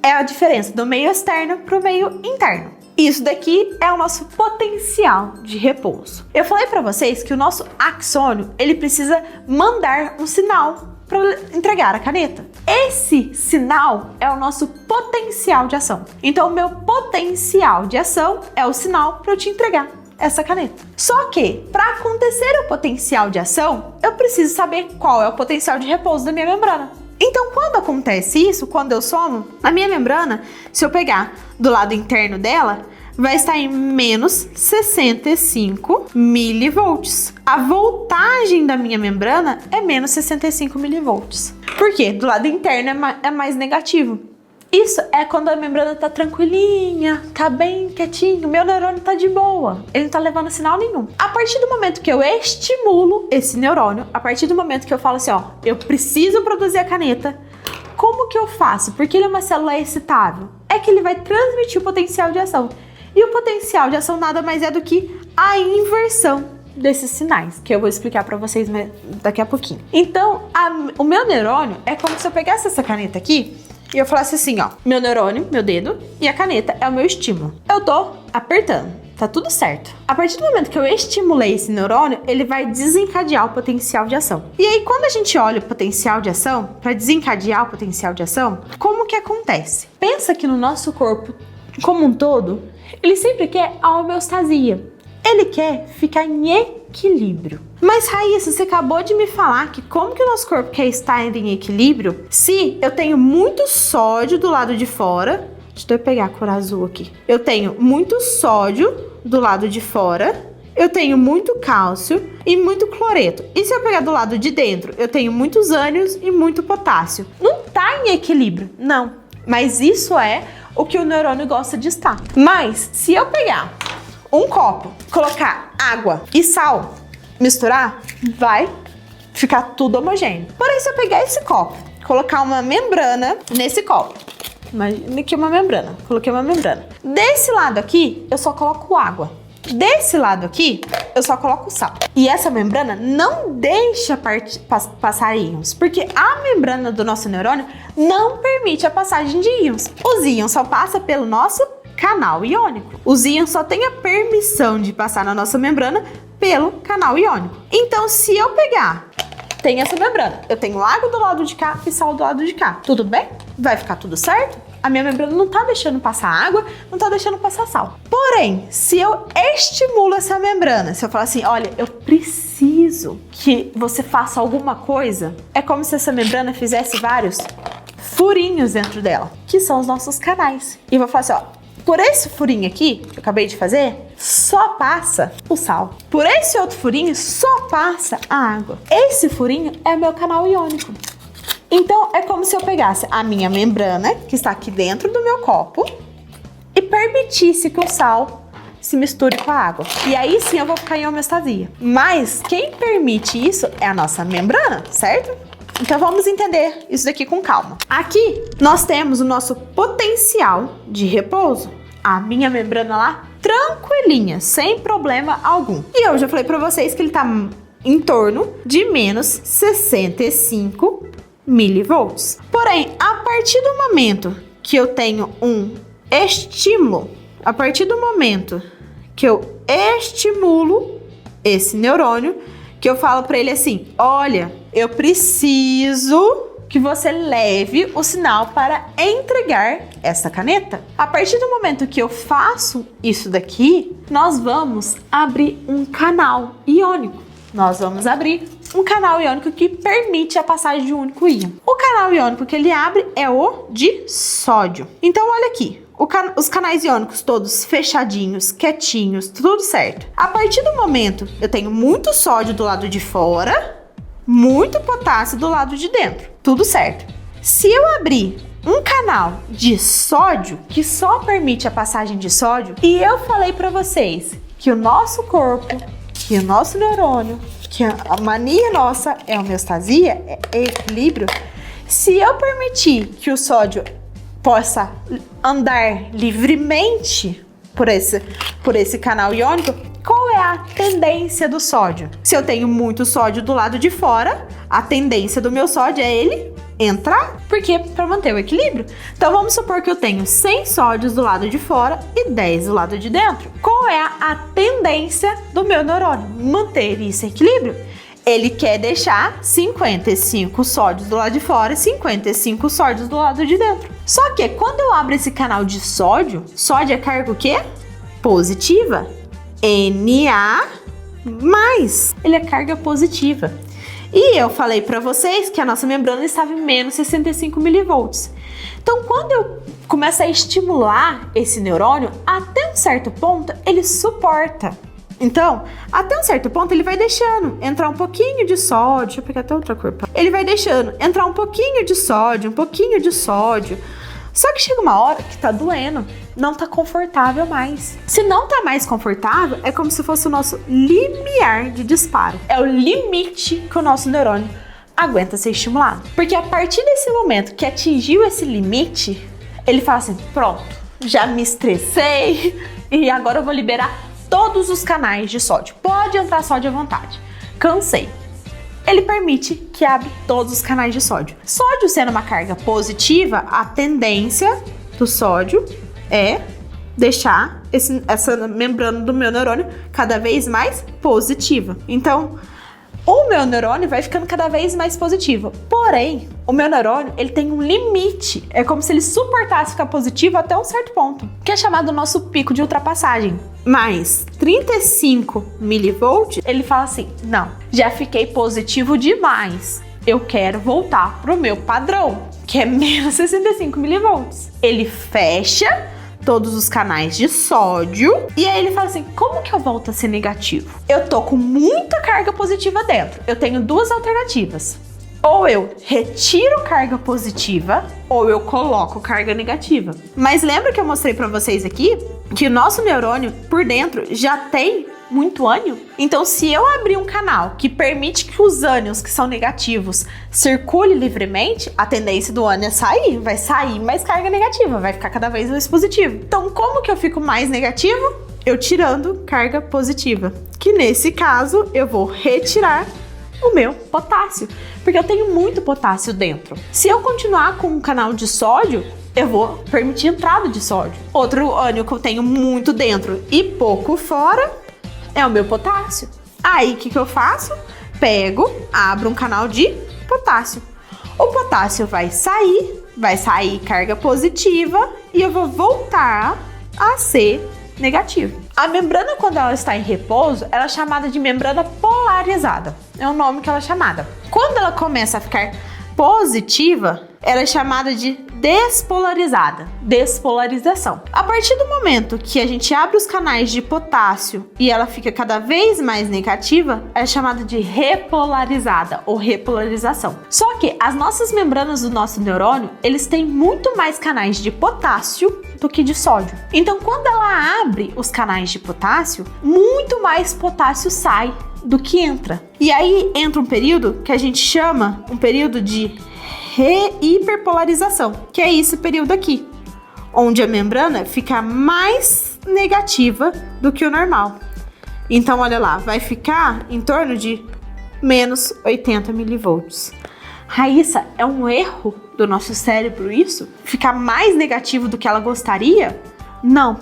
É a diferença do meio externo para o meio interno. Isso daqui é o nosso potencial de repouso. Eu falei para vocês que o nosso axônio, ele precisa mandar um sinal para entregar a caneta. Esse sinal é o nosso potencial de ação. Então, o meu potencial de ação é o sinal para eu te entregar essa caneta. Só que, para acontecer o potencial de ação, eu preciso saber qual é o potencial de repouso da minha membrana. Então, quando acontece isso, quando eu somo, a minha membrana, se eu pegar do lado interno dela, vai estar em menos 65 milivolts. A voltagem da minha membrana é menos 65 milivolts. Por quê? Do lado interno é mais negativo. Isso é quando a membrana tá tranquilinha, tá bem quietinho, meu neurônio tá de boa, ele não tá levando sinal nenhum. A partir do momento que eu estimulo esse neurônio, a partir do momento que eu falo assim, ó, eu preciso produzir a caneta, como que eu faço? Porque ele é uma célula excitável. É que ele vai transmitir o potencial de ação. E o potencial de ação nada mais é do que a inversão desses sinais, que eu vou explicar pra vocês daqui a pouquinho. Então, o meu neurônio é como se eu pegasse essa caneta aqui e eu falasse assim, ó, meu neurônio, meu dedo, e a caneta é o meu estímulo. Eu tô apertando, tá tudo certo. A partir do momento que eu estimulei esse neurônio, ele vai desencadear o potencial de ação. E aí, quando a gente olha o potencial de ação, para desencadear o potencial de ação, como que acontece? Pensa que no nosso corpo, como um todo, ele sempre quer a homeostasia. Ele quer ficar em equilíbrio. Mas, Raíssa, você acabou de me falar que como que o nosso corpo quer estar em equilíbrio se eu tenho muito sódio do lado de fora. Deixa eu pegar a cor azul aqui. Eu tenho muito sódio do lado de fora, eu tenho muito cálcio e muito cloreto. E se eu pegar do lado de dentro, eu tenho muitos ânions e muito potássio. Não tá em equilíbrio, não. Mas isso é o que o neurônio gosta de estar. Mas, se eu pegar um copo, colocar água e sal, misturar, vai ficar tudo homogêneo. Porém, se eu pegar esse copo, colocar uma membrana nesse copo, imagina aqui uma membrana, coloquei uma membrana. Desse lado aqui, eu só coloco água. Desse lado aqui, eu só coloco sal. E essa membrana não deixa passar íons, porque a membrana do nosso neurônio não permite a passagem de íons. Os íons só passam pelo nosso canal iônico. Os íons só têm a permissão de passar na nossa membrana pelo canal iônico. Então, se eu pegar, tem essa membrana, eu tenho água do lado de cá e sal do lado de cá, tudo bem? Vai ficar tudo certo? A minha membrana não tá deixando passar água, não tá deixando passar sal. Porém, se eu estimulo essa membrana, se eu falar assim, olha, eu preciso que você faça alguma coisa, é como se essa membrana fizesse vários furinhos dentro dela, que são os nossos canais. E eu vou falar assim, ó, por esse furinho aqui, que eu acabei de fazer, só passa o sal. Por esse outro furinho, só passa a água. Esse furinho é o meu canal iônico. Então, é como se eu pegasse a minha membrana, que está aqui dentro do meu copo, e permitisse que o sal se misture com a água. E aí sim eu vou ficar em homeostasia. Mas quem permite isso é a nossa membrana, certo? Então vamos entender isso daqui com calma. Aqui nós temos o nosso potencial de repouso. A minha membrana lá, tranquilinha, sem problema algum. E eu já falei para vocês que ele tá em torno de menos 65 milivolts. Porém, a partir do momento que eu tenho um estímulo, a partir do momento que eu estimulo esse neurônio, que eu falo para ele assim, olha, eu preciso que você leve o sinal para entregar essa caneta. A partir do momento que eu faço isso daqui, nós vamos abrir um canal iônico. Nós vamos abrir um canal iônico que permite a passagem de um único íon. O canal iônico que ele abre é o de sódio. Então, olha aqui. Os canais iônicos todos fechadinhos, quietinhos, tudo certo. A partir do momento eu tenho muito sódio do lado de fora, muito potássio do lado de dentro, tudo certo. Se eu abrir um canal de sódio, que só permite a passagem de sódio, e eu falei para vocês que o nosso corpo, que o nosso neurônio, que a mania nossa é homeostasia, é equilíbrio, se eu permitir que o sódio possa andar livremente por esse canal iônico, qual é a tendência do sódio? Se eu tenho muito sódio do lado de fora, a tendência do meu sódio é ele entrar, porque para manter o equilíbrio. Então vamos supor que eu tenho 100 sódios do lado de fora e 10 do lado de dentro. Qual é a tendência do meu neurônio? Manter esse equilíbrio. Ele quer deixar 55 sódios do lado de fora e 55 sódios do lado de dentro. Só que quando eu abro esse canal de sódio, sódio é carga o quê? Positiva. Na+. Ele é carga positiva. E eu falei para vocês que a nossa membrana estava em menos 65 milivolts. Então, quando eu começo a estimular esse neurônio, até um certo ponto, ele suporta. Então, até um certo ponto, ele vai deixando entrar um pouquinho de sódio. Deixa eu pegar até outra cor. Ele vai deixando entrar um pouquinho de sódio, um pouquinho de sódio. Só que chega uma hora que tá doendo, não tá confortável mais. Se não tá mais confortável, é como se fosse o nosso limiar de disparo. É o limite que o nosso neurônio aguenta ser estimulado. Porque a partir desse momento que atingiu esse limite, ele fala assim, pronto, já me estressei e agora eu vou liberar todos os canais de sódio. Pode entrar sódio à vontade. Cansei. ele permite que abra todos os canais de sódio. Sódio sendo uma carga positiva, a tendência do sódio é deixar essa membrana do meu neurônio cada vez mais positiva. Então, o meu neurônio vai ficando cada vez mais positivo. Porém, o meu neurônio, ele tem um limite. É como se ele suportasse ficar positivo até um certo ponto, que é chamado nosso pico de ultrapassagem. Mas 35 milivolts, ele fala assim, não, já fiquei positivo demais. Eu quero voltar pro meu padrão, que é menos 65 milivolts. Ele fecha todos os canais de sódio, e aí ele fala assim, como que eu volto a ser negativo? Eu tô com muita carga positiva dentro, eu tenho duas alternativas. Ou eu retiro carga positiva, ou eu coloco carga negativa. Mas lembra que eu mostrei pra vocês aqui que o nosso neurônio, por dentro, já tem muito ânion? Então, se eu abrir um canal que permite que os ânions que são negativos circulem livremente, a tendência do ânion é sair, vai sair mais carga negativa, vai ficar cada vez mais positivo. Então, como que eu fico mais negativo? Eu tirando carga positiva, que nesse caso eu vou retirar o meu potássio, porque eu tenho muito potássio dentro. Se eu continuar com um canal de sódio, eu vou permitir entrada de sódio. Outro ânion que eu tenho muito dentro e pouco fora é o meu potássio. Aí, o que eu faço? Pego, abro um canal de potássio. O potássio vai sair carga positiva e eu vou voltar a ser negativo. A membrana, quando ela está em repouso, ela é chamada de membrana polarizada. É o nome que ela é chamada. Quando ela começa a ficar positiva, ela é chamada de despolarizada, despolarização. A partir do momento que a gente abre os canais de potássio e ela fica cada vez mais negativa, é chamada de repolarizada ou repolarização. Só que as nossas membranas do nosso neurônio, eles têm muito mais canais de potássio do que de sódio. Então, quando ela abre os canais de potássio, muito mais potássio sai do que entra. E aí entra um período que a gente chama um período de hiperpolarização, que é esse período aqui, onde a membrana fica mais negativa do que o normal. Então, olha lá, vai ficar em torno de menos 80 milivolts. Raíssa, é um erro do nosso cérebro isso? Ficar mais negativo do que ela gostaria? Não.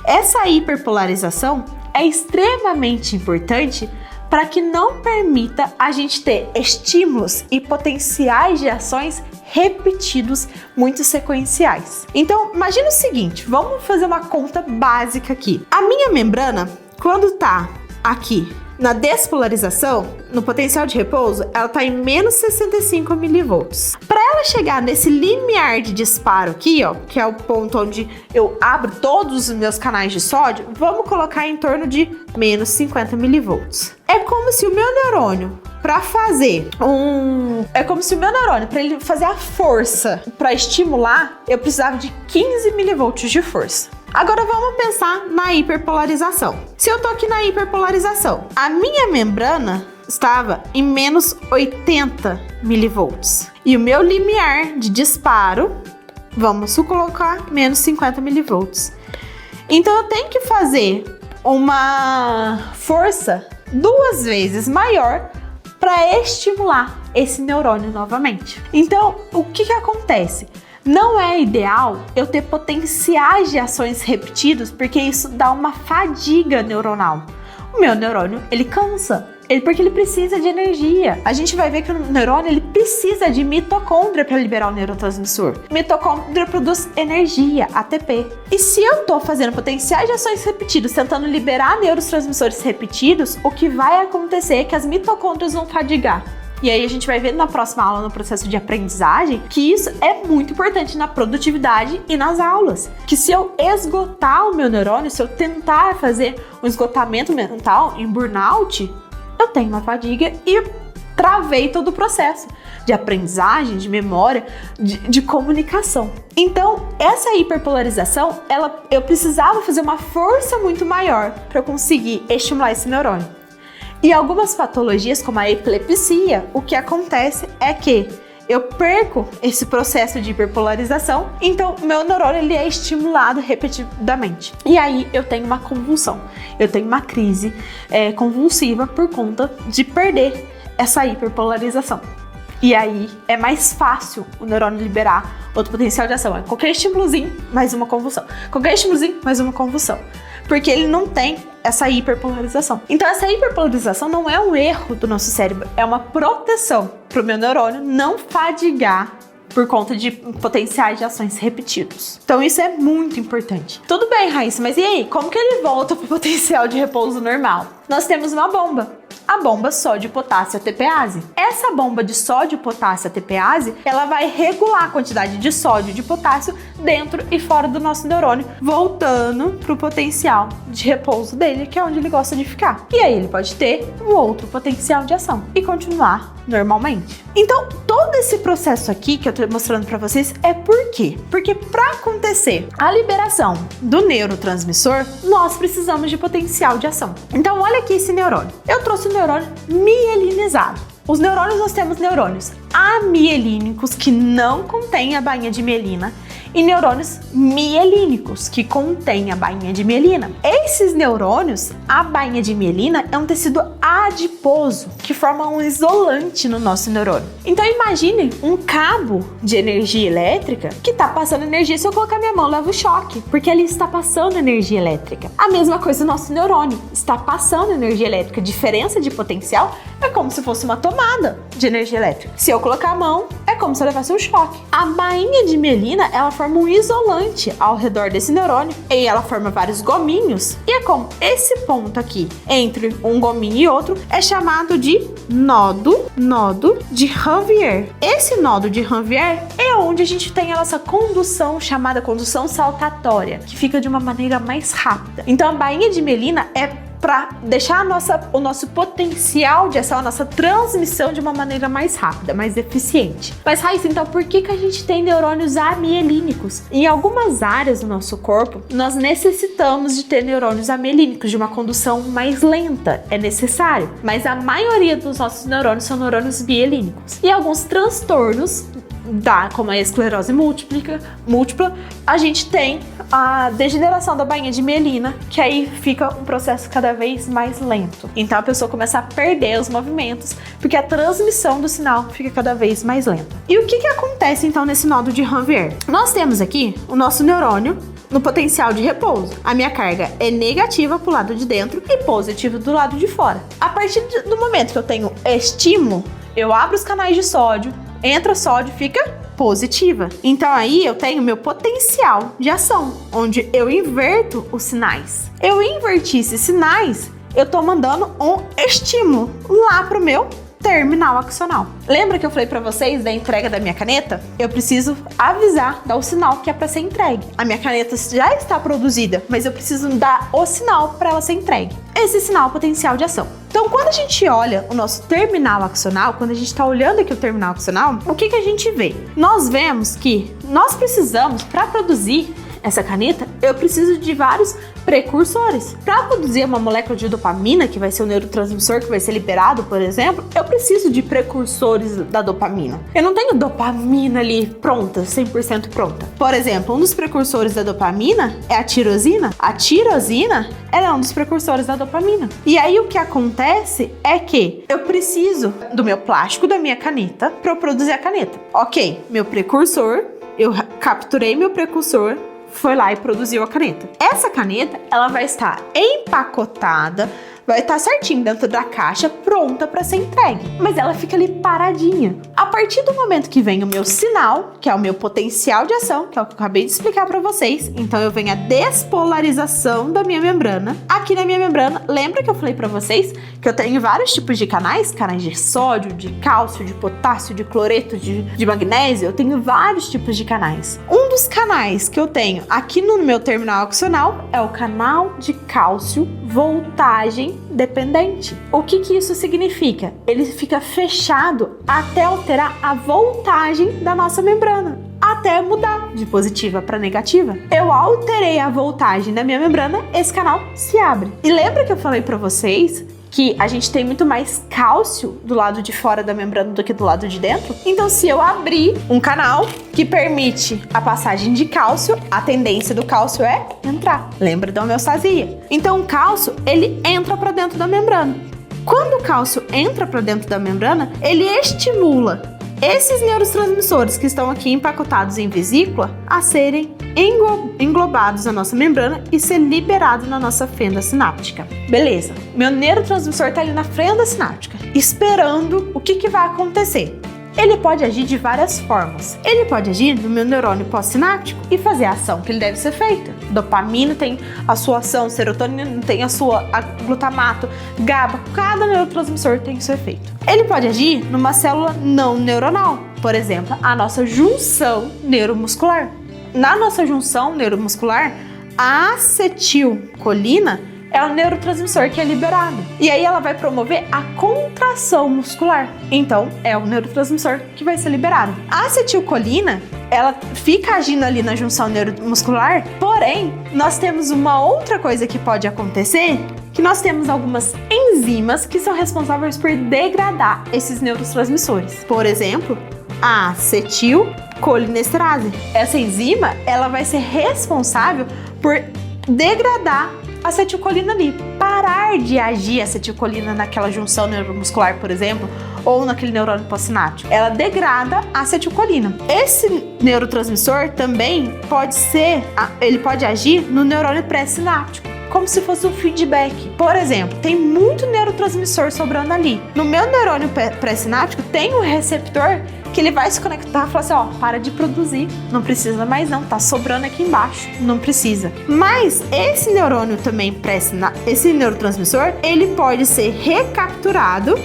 Essa hiperpolarização é extremamente importante para que não permita a gente ter estímulos e potenciais de ações repetidos, muito sequenciais. Então, imagina o seguinte, vamos fazer uma conta básica aqui. A minha membrana, quando tá aqui na despolarização, no potencial de repouso, ela tá em menos 65 milivolts. Para ela chegar nesse limiar de disparo aqui, ó, que é o ponto onde eu abro todos os meus canais de sódio, vamos colocar em torno de menos 50 milivolts. É como se o meu neurônio, para ele fazer a força para estimular, eu precisava de 15 milivolts de força. Agora vamos pensar na hiperpolarização. Se eu tô aqui na hiperpolarização, a minha membrana estava em menos 80 milivolts. E o meu limiar de disparo, vamos colocar menos 50 milivolts. Então eu tenho que fazer uma força 2 vezes maior para estimular esse neurônio novamente. Então, o que acontece? Não é ideal eu ter potenciais de ações repetidos, porque isso dá uma fadiga neuronal. O meu neurônio, ele cansa, porque ele precisa de energia. A gente vai ver que o neurônio, ele precisa de mitocôndria para liberar o neurotransmissor. Mitocôndria produz energia, ATP. E se eu tô fazendo potenciais de ações repetidos, tentando liberar neurotransmissores repetidos, o que vai acontecer é que as mitocôndrias vão fadigar. E aí a gente vai ver na próxima aula, no processo de aprendizagem, que isso é muito importante na produtividade e nas aulas. Que se eu esgotar o meu neurônio, se eu tentar fazer um esgotamento mental em burnout, eu tenho uma fadiga e travei todo o processo de aprendizagem, de memória, de comunicação. Então, essa hiperpolarização, eu precisava fazer uma força muito maior para eu conseguir estimular esse neurônio. E algumas patologias, como a epilepsia, o que acontece é que eu perco esse processo de hiperpolarização, então meu neurônio ele é estimulado repetidamente. E aí eu tenho uma convulsão, eu tenho uma crise convulsiva por conta de perder essa hiperpolarização. E aí é mais fácil o neurônio liberar outro potencial de ação. É qualquer estímulozinho, mais uma convulsão. Qualquer estímulozinho, mais uma convulsão. Porque ele não tem essa hiperpolarização. Então essa hiperpolarização não é um erro do nosso cérebro, é uma proteção para o meu neurônio não fadigar por conta de potenciais de ações repetidos. Então isso é muito importante. Tudo bem, Raíssa, mas e aí? Como que ele volta para o potencial de repouso normal? Nós temos uma bomba. A bomba sódio-potássio ATPase. Essa bomba de sódio-potássio ATPase, ela vai regular a quantidade de sódio e de potássio dentro e fora do nosso neurônio, voltando para o potencial de repouso dele, que é onde ele gosta de ficar. E aí ele pode ter um outro potencial de ação e continuar normalmente. Então, todo esse processo aqui que eu tô mostrando para vocês é por quê? Porque para acontecer a liberação do neurotransmissor, nós precisamos de potencial de ação. Então, olha aqui esse neurônio. Eu trouxe o neurônio mielinizado. Os neurônios, nós temos neurônios amielínicos, que não contêm a bainha de mielina, e neurônios mielínicos, que contêm a bainha de mielina. Esses neurônios, a bainha de mielina é um tecido adiposo que forma um isolante no nosso neurônio. Então imagine um cabo de energia elétrica que está passando energia. Se eu colocar minha mão, leva o choque, porque ali está passando energia elétrica. A mesma coisa o nosso neurônio, está passando energia elétrica. Diferença de potencial é como se fosse uma tomada de energia elétrica. Se eu colocar a mão, é como se eu levasse um choque. A bainha de mielina, ela forma um isolante ao redor desse neurônio e ela forma vários gominhos. E é como esse ponto aqui entre um gominho e outro é chamado de nodo de Ranvier. Esse nodo de Ranvier é onde a gente tem a nossa condução, chamada condução saltatória, que fica de uma maneira mais rápida. Então a bainha de mielina é para deixar o nosso potencial de ação, a nossa transmissão de uma maneira mais rápida, mais eficiente. Mas, Raíssa, então por que a gente tem neurônios amielínicos? Em algumas áreas do nosso corpo, nós necessitamos de ter neurônios amielínicos, de uma condução mais lenta, é necessário. Mas a maioria dos nossos neurônios são neurônios bielínicos. E alguns transtornos, como a esclerose múltipla, a gente tem a degeneração da bainha de mielina, que aí fica um processo cada vez mais lento. Então a pessoa começa a perder os movimentos, porque a transmissão do sinal fica cada vez mais lenta. E o que acontece então nesse nodo de Ranvier? Nós temos aqui o nosso neurônio no potencial de repouso. A minha carga é negativa pro lado de dentro e positiva do lado de fora. A partir do momento que eu tenho estímulo, eu abro os canais de sódio, entra sódio, fica positiva. Então aí eu tenho meu potencial de ação, onde eu inverto os sinais. Eu inverti esses sinais, eu tô mandando um estímulo lá pro meu terminal axonal. Lembra que eu falei pra vocês da entrega da minha caneta? Eu preciso avisar, dar o sinal que é pra ser entregue. A minha caneta já está produzida, mas eu preciso dar o sinal para ela ser entregue. Esse sinal é o potencial de ação. Então, quando a gente olha o nosso terminal axonal, quando a gente está olhando aqui o terminal axonal, o que a gente vê? Nós vemos que nós precisamos, para produzir essa caneta, eu preciso de vários precursores. Para produzir uma molécula de dopamina, que vai ser o neurotransmissor que vai ser liberado, por exemplo, eu preciso de precursores da dopamina. Eu não tenho dopamina ali pronta, 100% pronta. Por exemplo, um dos precursores da dopamina é a tirosina. A tirosina, ela é um dos precursores da dopamina. E aí o que acontece é que eu preciso do meu plástico da minha caneta para eu produzir a caneta. Ok, meu precursor, eu capturei meu precursor, foi lá e produziu a caneta. Essa caneta, ela vai estar empacotada, vai estar certinho dentro da caixa, pronta para ser entregue. Mas ela fica ali paradinha. A partir do momento que vem o meu sinal, que é o meu potencial de ação, que é o que eu acabei de explicar para vocês, então eu venho a despolarização da minha membrana. Aqui na minha membrana, lembra que eu falei para vocês que eu tenho vários tipos de canais? Canais de sódio, de cálcio, de potássio, de cloreto, de magnésio. Eu tenho vários tipos de canais. Um dos canais que eu tenho aqui no meu terminal axonal é o canal de cálcio voltagem dependente. O que isso significa? Ele fica fechado até alterar a voltagem da nossa membrana, até mudar de positiva para negativa. Eu alterei a voltagem da minha membrana, esse canal se abre. E lembra que eu falei para vocês que a gente tem muito mais cálcio do lado de fora da membrana do que do lado de dentro? Então, se eu abrir um canal que permite a passagem de cálcio, a tendência do cálcio é entrar. Lembra da homeostasia? Então, o cálcio, ele entra para dentro da membrana. Quando o cálcio entra para dentro da membrana, ele estimula esses neurotransmissores que estão aqui empacotados em vesícula a serem englobados na nossa membrana e ser liberados na nossa fenda sináptica. Beleza, meu neurotransmissor está ali na fenda sináptica, esperando o que vai acontecer. Ele pode agir de várias formas. Ele pode agir no meu neurônio pós-sináptico e fazer a ação que ele deve ser feita. Dopamina tem a sua ação, serotonina tem a sua, glutamato, GABA, cada neurotransmissor tem o seu efeito. Ele pode agir numa célula não neuronal, por exemplo, a nossa junção neuromuscular. Na nossa junção neuromuscular, a acetilcolina é o neurotransmissor que é liberado. E aí ela vai promover a contração muscular. Então, é o neurotransmissor que vai ser liberado. A acetilcolina, ela fica agindo ali na junção neuromuscular, porém, nós temos uma outra coisa que pode acontecer, que nós temos algumas enzimas que são responsáveis por degradar esses neurotransmissores. Por exemplo, a acetilcolinesterase. Essa enzima, ela vai ser responsável por degradar a acetilcolina ali, parar de agir a acetilcolina naquela junção neuromuscular, por exemplo, ou naquele neurônio pós-sináptico. Ela degrada a acetilcolina. Esse neurotransmissor também ele pode agir no neurônio pré-sináptico, como se fosse um feedback. Por exemplo, tem muito neurotransmissor sobrando ali. No meu neurônio pré-sináptico tem um receptor que ele vai se conectar e falar assim, ó, para de produzir, não precisa mais não, tá sobrando aqui embaixo, não precisa. Mas esse neurônio também esse neurotransmissor, ele pode ser recapturado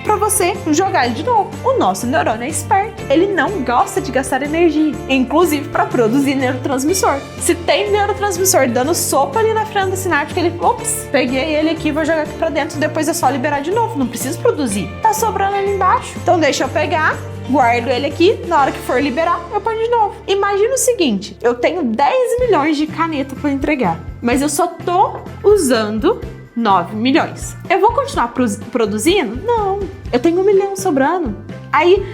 para você jogar ele de novo. O nosso neurônio é esperto, ele não gosta de gastar energia, inclusive para produzir neurotransmissor. Se tem neurotransmissor dando sopa ali na frente da sináptica, ele, ops, peguei ele aqui, vou jogar aqui para dentro, depois é só liberar de novo, não preciso produzir. Tá sobrando ali embaixo, então deixa eu pegar, guardo ele aqui, na hora que for liberar, eu ponho de novo. Imagina o seguinte, eu tenho 10 milhões de caneta para entregar, mas eu só tô usando 9 milhões. Eu vou continuar produzindo? Não, eu tenho 1 milhão sobrando. Aí,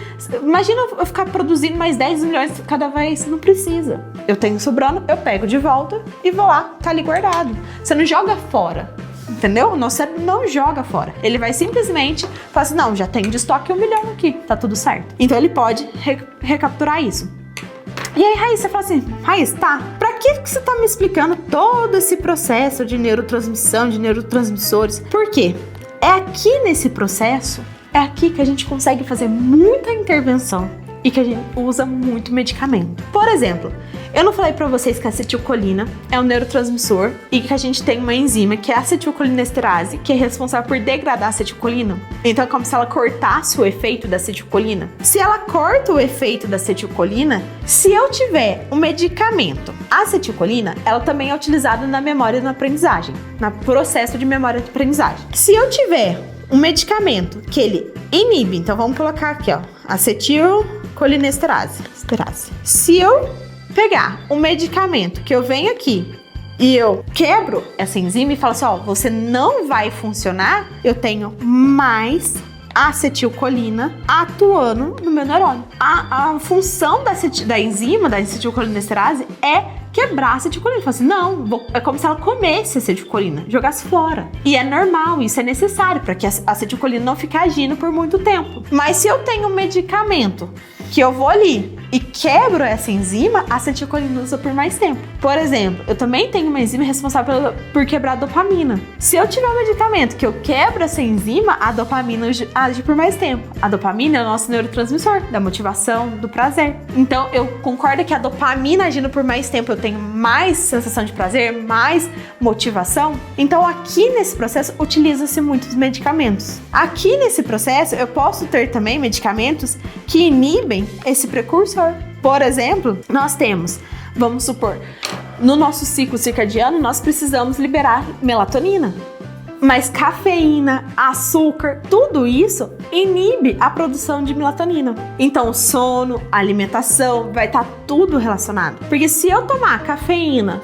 imagina eu ficar produzindo mais 10 milhões cada vez, não precisa. Eu tenho sobrando, eu pego de volta e vou lá, tá ali guardado. Você não joga fora. Entendeu? O nosso cérebro não joga fora. Ele vai simplesmente falar assim, não, já tenho de estoque 1 milhão aqui, tá tudo certo. Então ele pode recapturar isso. E aí, Raíssa, você fala assim, Raíssa, tá, pra que você tá me explicando todo esse processo de neurotransmissão, de neurotransmissores? Por quê? É aqui nesse processo, é aqui que a gente consegue fazer muita intervenção e que a gente usa muito medicamento. Por exemplo, eu não falei pra vocês que a acetilcolina é um neurotransmissor e que a gente tem uma enzima que é a acetilcolinesterase, que é responsável por degradar a acetilcolina. Então é como se ela cortasse o efeito da acetilcolina. Se ela corta o efeito da acetilcolina, se eu tiver um medicamento, a acetilcolina, ela também é utilizada na memória e na aprendizagem, no processo de memória e aprendizagem. Se eu tiver um medicamento que ele inibe, então vamos colocar aqui, ó, acetilcolinesterase. Se eu pegar um medicamento que eu venho aqui e eu quebro essa enzima e falo assim, ó, você não vai funcionar, eu tenho mais acetilcolina atuando no meu neurônio. A função da enzima, da acetilcolinesterase, é quebrar a acetilcolina. Fala assim, não, é como se ela comesse a acetilcolina, jogasse fora. E é normal, isso é necessário para que a acetilcolina não fique agindo por muito tempo. Mas se eu tenho um medicamento que eu vou ali e quebro essa enzima, a acetilcolina usa por mais tempo. Por exemplo, eu também tenho uma enzima responsável por quebrar a dopamina. Se eu tiver um medicamento que eu quebro essa enzima, a dopamina age por mais tempo. A dopamina é o nosso neurotransmissor da motivação, do prazer. Então, eu concordo que a dopamina agindo por mais tempo, eu tenho mais sensação de prazer, mais motivação. Então, aqui nesse processo, utiliza-se muitos medicamentos. Aqui nesse processo, eu posso ter também medicamentos que inibem esse precursor. Por exemplo, nós temos, vamos supor, no nosso ciclo circadiano, nós precisamos liberar melatonina. Mas cafeína, açúcar, tudo isso inibe a produção de melatonina. Então, sono, alimentação, vai estar tudo relacionado. Porque se eu tomar cafeína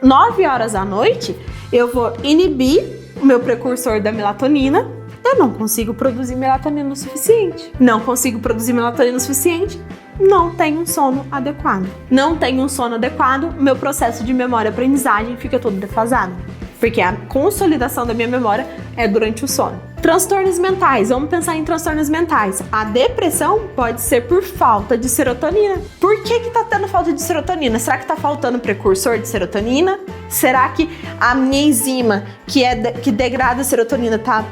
9 horas à noite, eu vou inibir o meu precursor da melatonina. Eu não consigo produzir melatonina o suficiente. Não consigo produzir melatonina o suficiente, não tenho um sono adequado. Não tenho um sono adequado, meu processo de memória e aprendizagem fica todo defasado. Porque a consolidação da minha memória é durante o sono. Transtornos mentais, vamos pensar em transtornos mentais. A depressão pode ser por falta de serotonina. Por que tá tendo falta de serotonina? Será que tá faltando precursor de serotonina? Será que a minha enzima que degrada a serotonina tá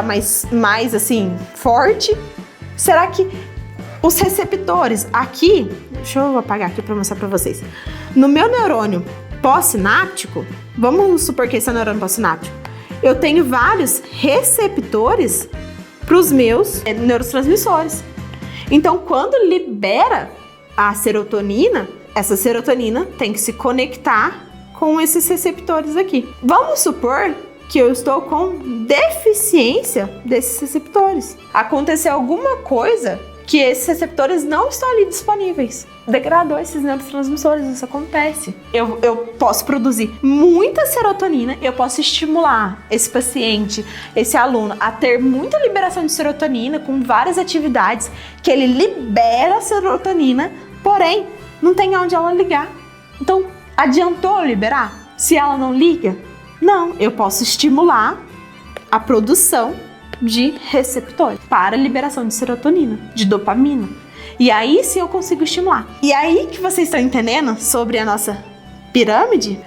mais assim, forte? Será que os receptores aqui, deixa eu apagar aqui para mostrar para vocês. No meu neurônio pós-sináptico, vamos supor que esse é o neurônio pós-sináptico, eu tenho vários receptores para os meus neurotransmissores. Então, quando libera a serotonina, essa serotonina tem que se conectar com esses receptores aqui. Vamos supor que eu estou com deficiência desses receptores. Aconteceu alguma coisa que esses receptores não estão ali disponíveis. Degradou esses neurotransmissores, isso acontece. Eu posso produzir muita serotonina, eu posso estimular esse paciente, esse aluno, a ter muita liberação de serotonina com várias atividades que ele libera a serotonina, porém, não tem onde ela ligar. Então, adiantou liberar? Se ela não liga? Não, eu posso estimular a produção de receptores para liberação de serotonina, de dopamina. E aí sim eu consigo estimular. E aí que vocês estão entendendo sobre a nossa pirâmide?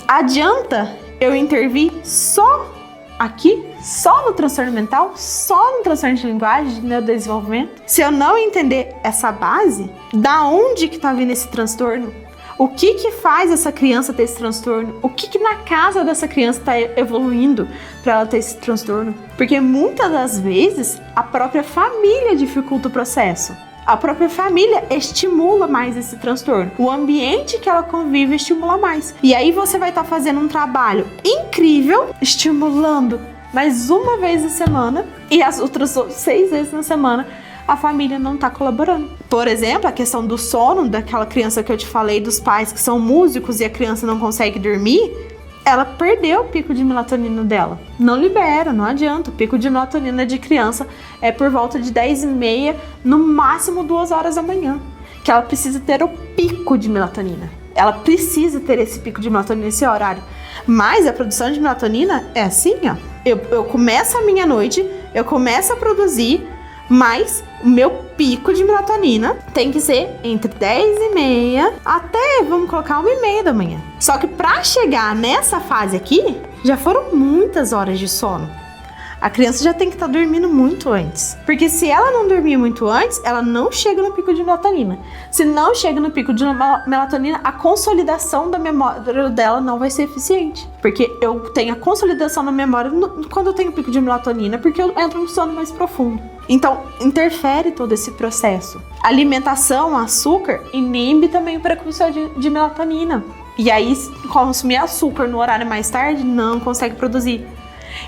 Adianta eu intervir só aqui, só no transtorno mental, só no transtorno de linguagem, de neurodesenvolvimento? Se eu não entender essa base, da onde que tá vindo esse transtorno? O que faz essa criança ter esse transtorno? O que na casa dessa criança está evoluindo para ela ter esse transtorno? Porque muitas das vezes a própria família dificulta o processo. A própria família estimula mais esse transtorno. O ambiente que ela convive estimula mais. E aí você vai estar fazendo um trabalho incrível, estimulando mais uma vez na semana e as outras 6 vezes na semana a família não está colaborando. Por exemplo, a questão do sono daquela criança que eu te falei, dos pais que são músicos e a criança não consegue dormir, ela perdeu o pico de melatonina dela. Não libera, não adianta. O pico de melatonina de criança é por volta de 10h30, no máximo 2 horas da manhã, que ela precisa ter o pico de melatonina. Ela precisa ter esse pico de melatonina nesse horário. Mas a produção de melatonina é assim, ó. Eu começo a minha noite, eu começo a produzir, mas o meu pico de melatonina tem que ser entre 10h30 até, vamos colocar, 1h30 da manhã. Só que para chegar nessa fase aqui, já foram muitas horas de sono. A criança já tem que estar dormindo muito antes. Porque se ela não dormir muito antes, ela não chega no pico de melatonina. Se não chega no pico de melatonina, a consolidação da memória dela não vai ser eficiente. Porque eu tenho a consolidação na memória quando eu tenho pico de melatonina, porque eu entro no sono mais profundo. Então, interfere todo esse processo. Alimentação, açúcar, inibe também o precursor de melatonina. E aí, consumir açúcar no horário mais tarde, não consegue produzir.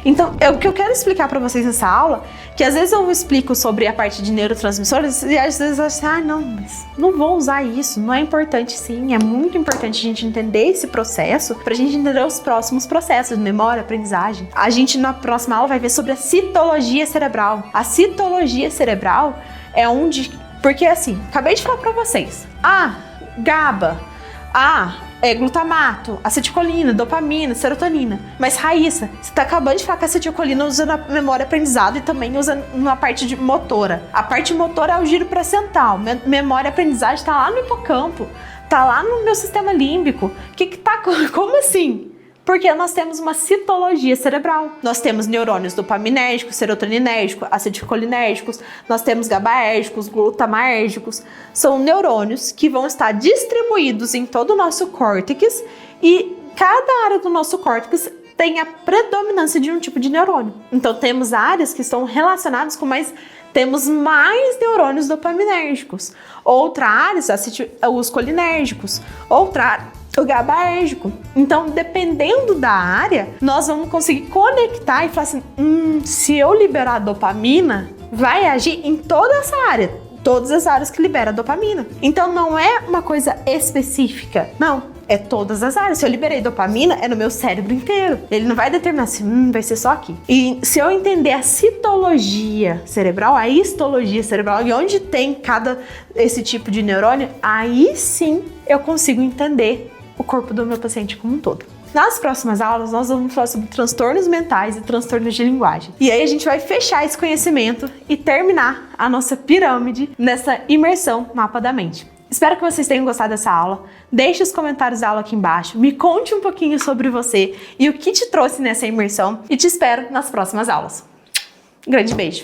Então, o que eu quero explicar para vocês nessa aula, que às vezes eu explico sobre a parte de neurotransmissores e às vezes eu acho assim, não, mas não vou usar isso, não é importante sim, é muito importante a gente entender esse processo pra gente entender os próximos processos de memória, aprendizagem. A gente na próxima aula vai ver sobre a citologia cerebral. A citologia cerebral é onde, porque assim, acabei de falar pra vocês, GABA, glutamato, acetilcolina, dopamina, serotonina. Mas, Raíssa, você tá acabando de falar que a acetilcolina usa na memória aprendizado e também usa na parte de motora. A parte motora é o giro placental. Memória aprendizagem tá lá no hipocampo, tá lá no meu sistema límbico. Como assim? Porque nós temos uma citologia cerebral. Nós temos neurônios dopaminérgicos, serotoninérgicos, acetilcolinérgicos, nós temos GABAérgicos, glutamargicos. São neurônios que vão estar distribuídos em todo o nosso córtex e cada área do nosso córtex tem a predominância de um tipo de neurônio. Então temos áreas que estão relacionadas com temos mais neurônios dopaminérgicos. Outra área, os colinérgicos. Outra área, o GABAérgico. Então, dependendo da área, nós vamos conseguir conectar e falar assim, se eu liberar a dopamina, vai agir em toda essa área, todas as áreas que liberam a dopamina. Então, não é uma coisa específica, não, é todas as áreas. Se eu liberei dopamina, é no meu cérebro inteiro. Ele não vai determinar assim, vai ser só aqui. E se eu entender a citologia cerebral, a histologia cerebral, e onde tem esse tipo de neurônio, aí sim eu consigo entender o corpo do meu paciente como um todo. Nas próximas aulas, nós vamos falar sobre transtornos mentais e transtornos de linguagem. E aí a gente vai fechar esse conhecimento e terminar a nossa pirâmide nessa imersão Mapa da Mente. Espero que vocês tenham gostado dessa aula. Deixe os comentários da aula aqui embaixo. Me conte um pouquinho sobre você e o que te trouxe nessa imersão. E te espero nas próximas aulas. Um grande beijo!